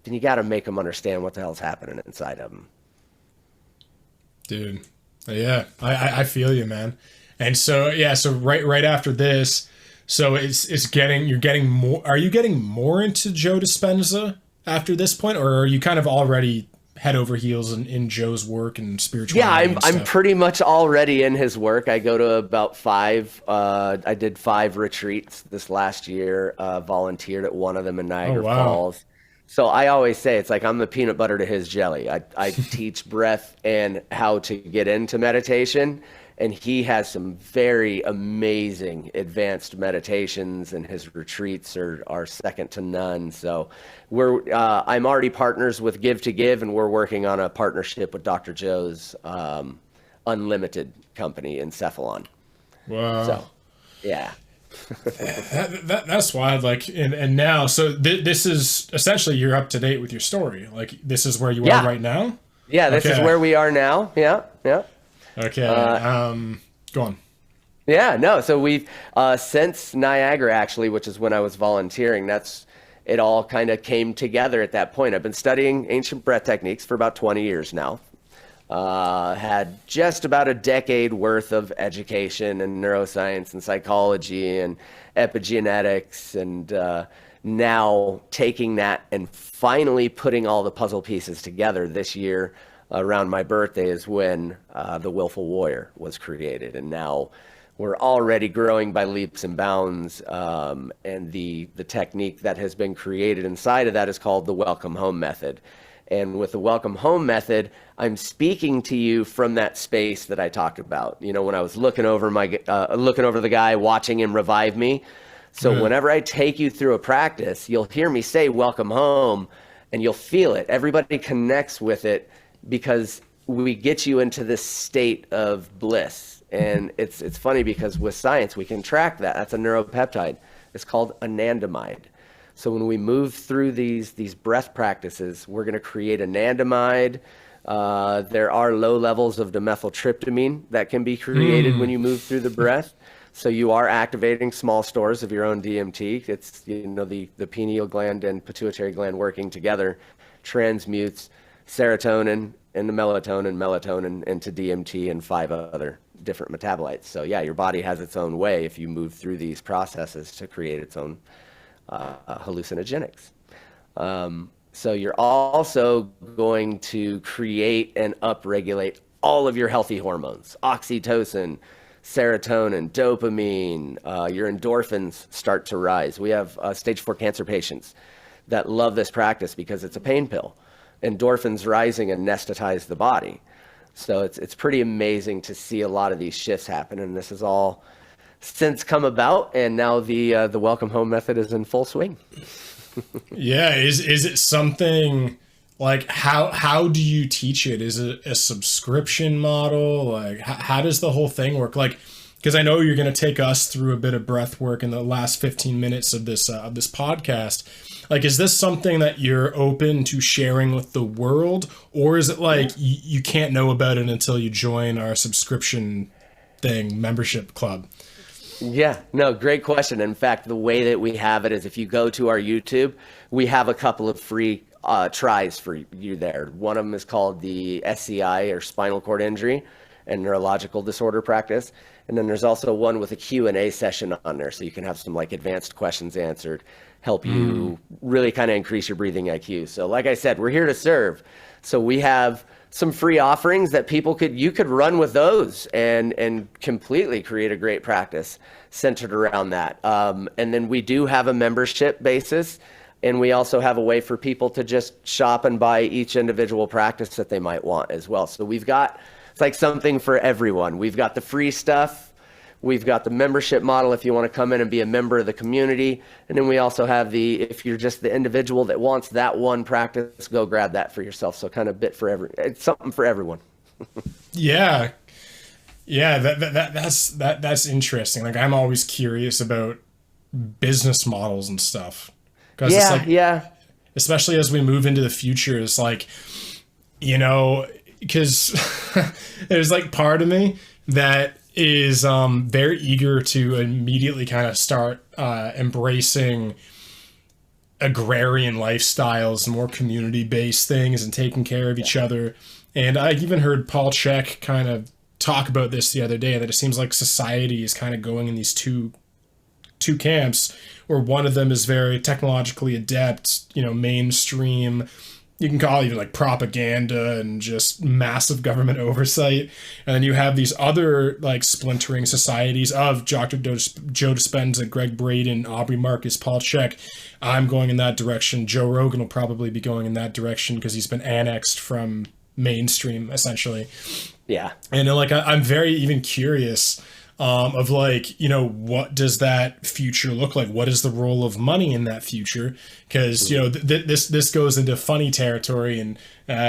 then you got to make them understand what the hell's happening inside of them. Dude, yeah, I feel you, man. And so right after this, so you're getting more. Are you getting more into Joe Dispenza after this point, or are you kind of already head over heels in Joe's work and spirituality. Yeah, I'm pretty much already in his work. I go to about 5. I did 5 retreats this last year. Volunteered at one of them in Niagara Falls. So I always say it's like I'm the peanut butter to his jelly. I teach breath and how to get into meditation, and he has some very amazing advanced meditations, and his retreats are second to none. So I'm already partners with Give to Give, and we're working on a partnership with Dr. Joe's Unlimited company in Cephalon. Wow. So, yeah. That's wild. Like, and now, so this is essentially you're up to date with your story. Like, this is where you are right now. Yeah, this is where we are now. Yeah. Okay. Go on. Yeah, no. So we've since Niagara, actually, which is when I was volunteering. It all kind of came together at that point. I've been studying ancient breath techniques for about 20 years now. Had just about a decade worth of education in neuroscience and psychology and epigenetics, and now taking that and finally putting all the puzzle pieces together this year around my birthday is when the Willful Warrior was created. And now we're already growing by leaps and bounds, and the technique that has been created inside of that is called the Welcome Home method. And with the Welcome Home method, I'm speaking to you from that space that I talked about. You know, when I was looking over the guy, watching him revive me. So whenever I take you through a practice, you'll hear me say "Welcome home," and you'll feel it. Everybody connects with it because we get you into this state of bliss. And it's funny because with science we can track that. That's a neuropeptide. It's called anandamide. So when we move through these breath practices, we're going to create anandamide. There are low levels of dimethyltryptamine that can be created when you move through the breath. So you are activating small stores of your own DMT. It's, the pineal gland and pituitary gland working together transmutes serotonin into melatonin into DMT and 5 other different metabolites. So yeah, your body has its own way if you move through these processes to create its own hallucinogenics. So you're also going to create and upregulate all of your healthy hormones: oxytocin, serotonin, dopamine. Your endorphins start to rise. We have stage 4 cancer patients that love this practice because it's a pain pill. Endorphins rising anesthetize the body. So it's pretty amazing to see a lot of these shifts happen, and this has all since come about, and now the Welcome Home method is in full swing. Yeah, is it something like how do you teach it? Is it a subscription model? Like how does the whole thing work? Like, because I know you're going to take us through a bit of breath work in the last 15 minutes of this podcast. Like, is this something that you're open to sharing with the world, or is it like you can't know about it until you join our subscription membership club? Yeah, no, great question. In fact, the way that we have it is if you go to our YouTube, we have a couple of free tries for you there. One of them is called the SCI, or spinal cord injury and neurological disorder practice. And then there's also one with a Q&A session on there, so you can have some like advanced questions answered, help you really kind of increase your breathing IQ. So like I said, we're here to serve. So we have some free offerings that you could run with those and completely create a great practice centered around that. And then we do have a membership basis, and we also have a way for people to just shop and buy each individual practice that they might want as well. So it's like something for everyone. We've got the free stuff. We've got the membership model if you want to come in and be a member of the community. And then we also have if you're just the individual that wants that one practice, go grab that for yourself. So kind of it's something for everyone. Yeah. Yeah, that's interesting. Like, I'm always curious about business models and stuff. Yeah. Especially as we move into the future, it's like, because there's like part of me that is very eager to immediately kind of start embracing agrarian lifestyles, more community-based things, and taking care of each other. And I even heard Paul Chek kind of talk about this the other day, that it seems like society is kind of going in these two camps, where one of them is very technologically adept, mainstream, you can call it even like propaganda and just massive government oversight. And then you have these other like splintering societies of Dr. Joe Dispenza, Greg Braden, Aubrey Marcus, Paul Chek. I'm going in that direction. Joe Rogan will probably be going in that direction because he's been annexed from mainstream essentially. Yeah. And like, I'm very even curious of like, you know, what does that future look like? What is the role of money in that future? Because, you know, this goes into funny territory, and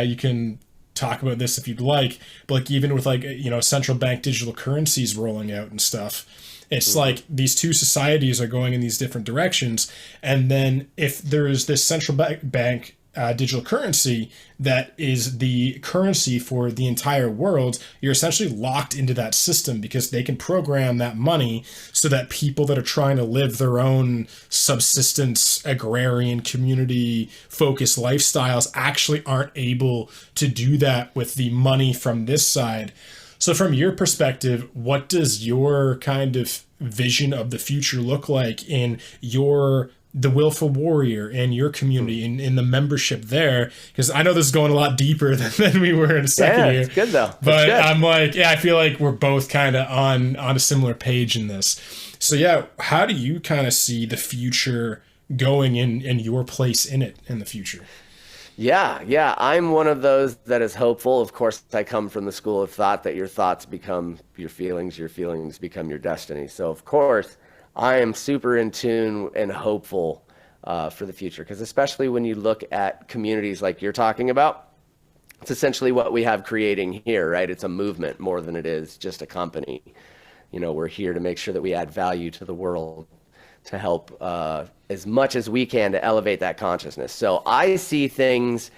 you can talk about this if you'd like, but like even with like, you know, central bank digital currencies rolling out and stuff, it's like these two societies are going in these different directions. And then if there is this central bank digital currency that is the currency for the entire world, you're essentially locked into that system because they can program that money so that people that are trying to live their own subsistence, agrarian, community focused lifestyles actually aren't able to do that with the money from this side. So from your perspective, what does your kind of vision of the future look like in the Willful Warrior and your community in the membership there? Because I know this is going a lot deeper than we were in a second here. It's good though. But I'm like, I feel like we're both kind of on a similar page in this. So yeah, how do you kind of see the future going in your place in it in the future? Yeah. I'm one of those that is hopeful. Of course, I come from the school of thought that your thoughts become your feelings become your destiny. So of course, I am super in tune and hopeful for the future, because especially when you look at communities like you're talking about, it's essentially what we have creating here, right? It's a movement more than it is just a company. You know, we're here to make sure that we add value to the world, to help as much as we can to elevate that consciousness. So I see things,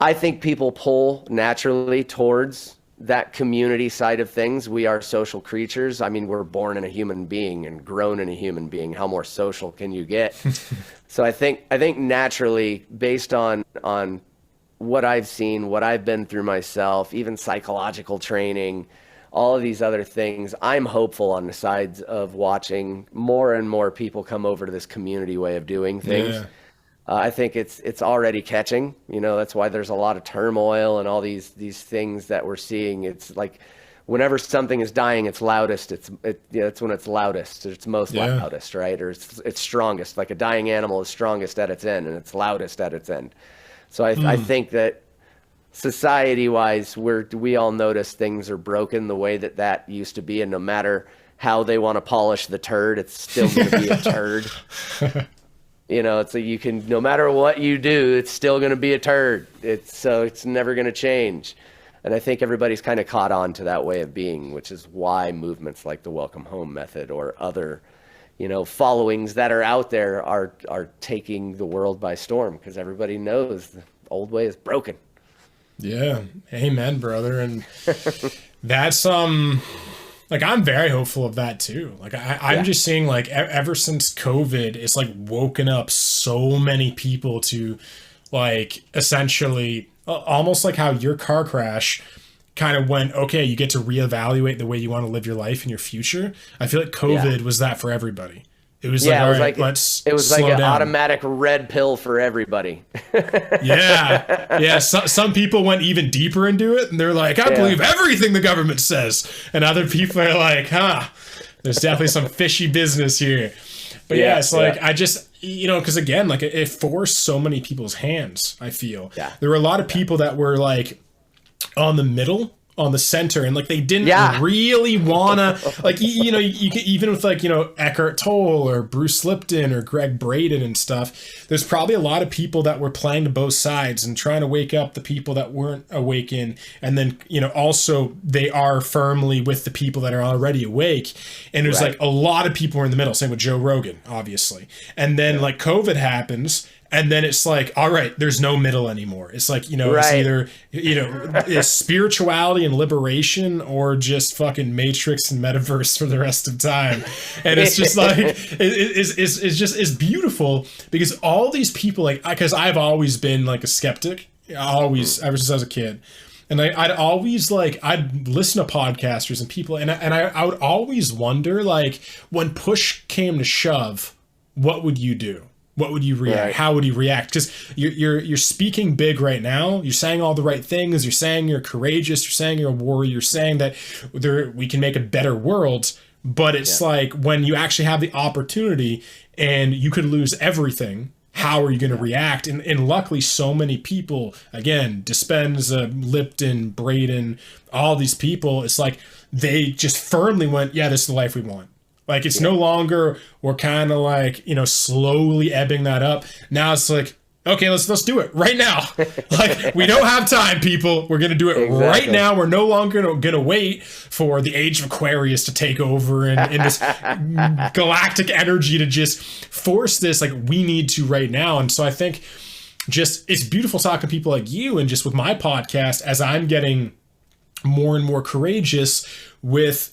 I think people pull naturally towards that community side of things. We are social creatures. I mean, we're born in a human being and grown in a human being. How more social can you get? So I think naturally, based on what I've seen, what I've been through myself, even psychological training, all of these other things, I'm hopeful on the sides of watching more and more people come over to this community way of doing things. Yeah. I think it's already catching. You know, that's why there's a lot of turmoil and all these things that we're seeing. It's like whenever something is dying, it's loudest. It's when it's loudest. It's most loudest, right? Or it's strongest. Like a dying animal is strongest at its end, and it's loudest at its end. So I think that society-wise, we all notice things are broken the way that used to be, and no matter how they want to polish the turd, it's still going to be a turd. You know, it's you can, no matter what you do, it's still going to be a turd. It's never going to change. And I think everybody's kind of caught on to that way of being, which is why movements like the Welcome Home method or other, you know, followings that are out there are taking the world by storm, because everybody knows the old way is broken. Yeah. Amen, brother. And that's, like, I'm very hopeful of that too. Like I'm just seeing, like, ever since COVID, it's like woken up so many people to, like, essentially almost like how your car crash kind of went, okay, you get to reevaluate the way you want to live your life in your future. I feel like COVID was that for everybody. It was like, all right, let's slow down. It was like an automatic red pill for everybody. Yeah. Some people went even deeper into it, and they're like, I believe everything the government says. And other people are like, there's definitely some fishy business here. But it's like, I just, you know, because again, like it forced so many people's hands, I feel. Yeah. There were a lot of people that were like on the middle, on the center, and like they didn't really wanna, like, you know, you can, even with like, you know, Eckhart Tolle or Bruce Lipton or Greg Braden and stuff, there's probably a lot of people that were playing to both sides and trying to wake up the people that weren't awakened, and then, you know, also they are firmly with the people that are already awake. And there's like a lot of people were in the middle, same with Joe Rogan, obviously. And then like COVID happens, and then it's like, all right, there's no middle anymore. It's like, you know, it's either, you know, it's spirituality and liberation, or just fucking Matrix and metaverse for the rest of time. And it's just like, it's beautiful, because all these people, like, because I've always been like a skeptic, always, ever since I was a kid. And I'd always like, I'd listen to podcasters and people, and I would always wonder, like, when push came to shove, what would you do? what would you react? Right. How would you react? Because you're speaking big right now. You're saying all the right things. You're saying you're courageous. You're saying you're a warrior. You're saying that we can make a better world. But it's like when you actually have the opportunity and you could lose everything, how are you going to react? And luckily, so many people, again, Dispenza, Lipton, Braden, all these people, it's like they just firmly went, yeah, this is the life we want. Like, it's no longer, we're kind of like, slowly ebbing that up. Now it's like, okay, let's do it right now. Like, we don't have time, people. We're going to do it right now. We're no longer going to wait for the age of Aquarius to take over and this galactic energy to just force this. Like, we need to right now. And so I think just it's beautiful talking to people like you, and just with my podcast, as I'm getting more and more courageous with,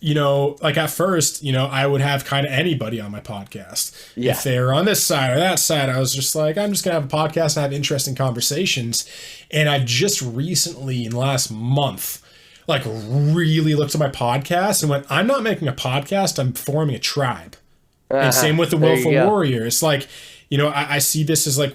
like at first, I would have kind of anybody on my podcast. Yeah. If they're on this side or that side, I was just like, I'm just going to have a podcast and have interesting conversations. And I've just recently, in the last month, like really looked at my podcast and went, I'm not making a podcast, I'm forming a tribe. And same with the Willful Warrior. It's like, I see this as like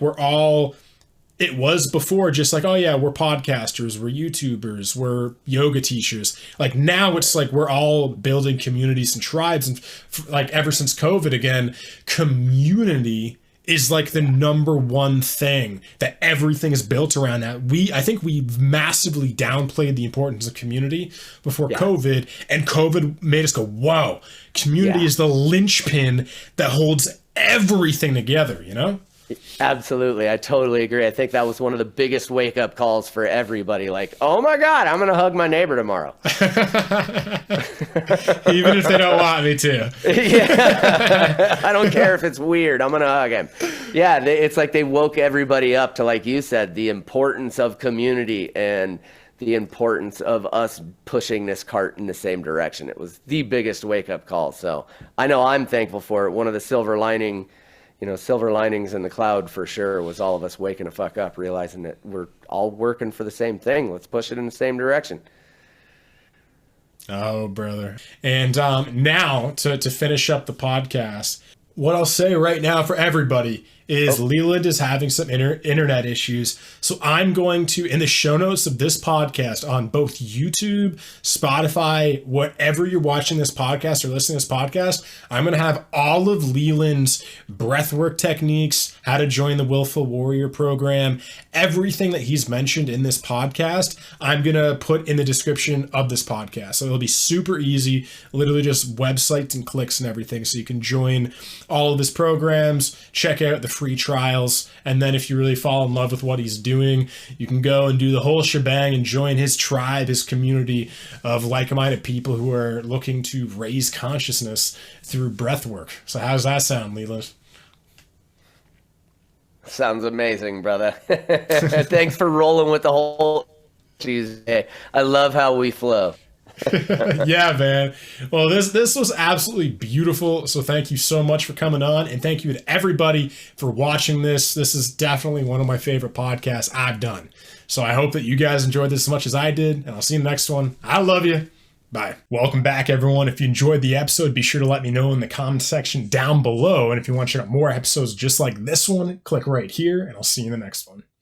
it was before just like, oh yeah, we're podcasters, we're YouTubers, we're yoga teachers. Like now it's like we're all building communities and tribes. And like ever since COVID, again, community is like the number one thing that everything is built around. That I think we massively downplayed the importance of community before COVID, and COVID made us go, whoa, community is the linchpin that holds everything together, Absolutely. I totally agree. I think that was one of the biggest wake up calls for everybody. Like, oh my God, I'm going to hug my neighbor tomorrow. Even if they don't want me to. Yeah. I don't care if it's weird. I'm going to hug him. Yeah. It's like they woke everybody up to, like you said, the importance of community and the importance of us pushing this cart in the same direction. It was the biggest wake up call. So I know I'm thankful for it. One of the silver linings in the cloud for sure was all of us waking the fuck up, realizing that we're all working for the same thing. Let's push it in the same direction. Oh, brother. And now to finish up the podcast, what I'll say right now for everybody is Leland is having some internet issues. So I'm going to, in the show notes of this podcast on both YouTube, Spotify, whatever you're watching this podcast or listening to this podcast, I'm going to have all of Leland's breathwork techniques, how to join the Willful Warrior program, everything that he's mentioned in this podcast, I'm going to put in the description of this podcast. So it'll be super easy, literally just websites and clicks and everything. So you can join all of his programs, check out the free trials, and then if you really fall in love with what he's doing, you can go and do the whole shebang and join his tribe, his community of like-minded people who are looking to raise consciousness through breath work. So how does that sound, Leland? Sounds amazing, brother. Thanks for rolling with the whole Tuesday. I love how we flow. Yeah, man. Well, this was absolutely beautiful. So thank you so much for coming on, and thank you to everybody for watching this. This is definitely one of my favorite podcasts I've done. So I hope that you guys enjoyed this as much as I did, and I'll see you in the next one. I love you. Bye. Welcome back, everyone. If you enjoyed the episode, be sure to let me know in the comment section down below. And if you want to check out more episodes just like this one, click right here, and I'll see you in the next one.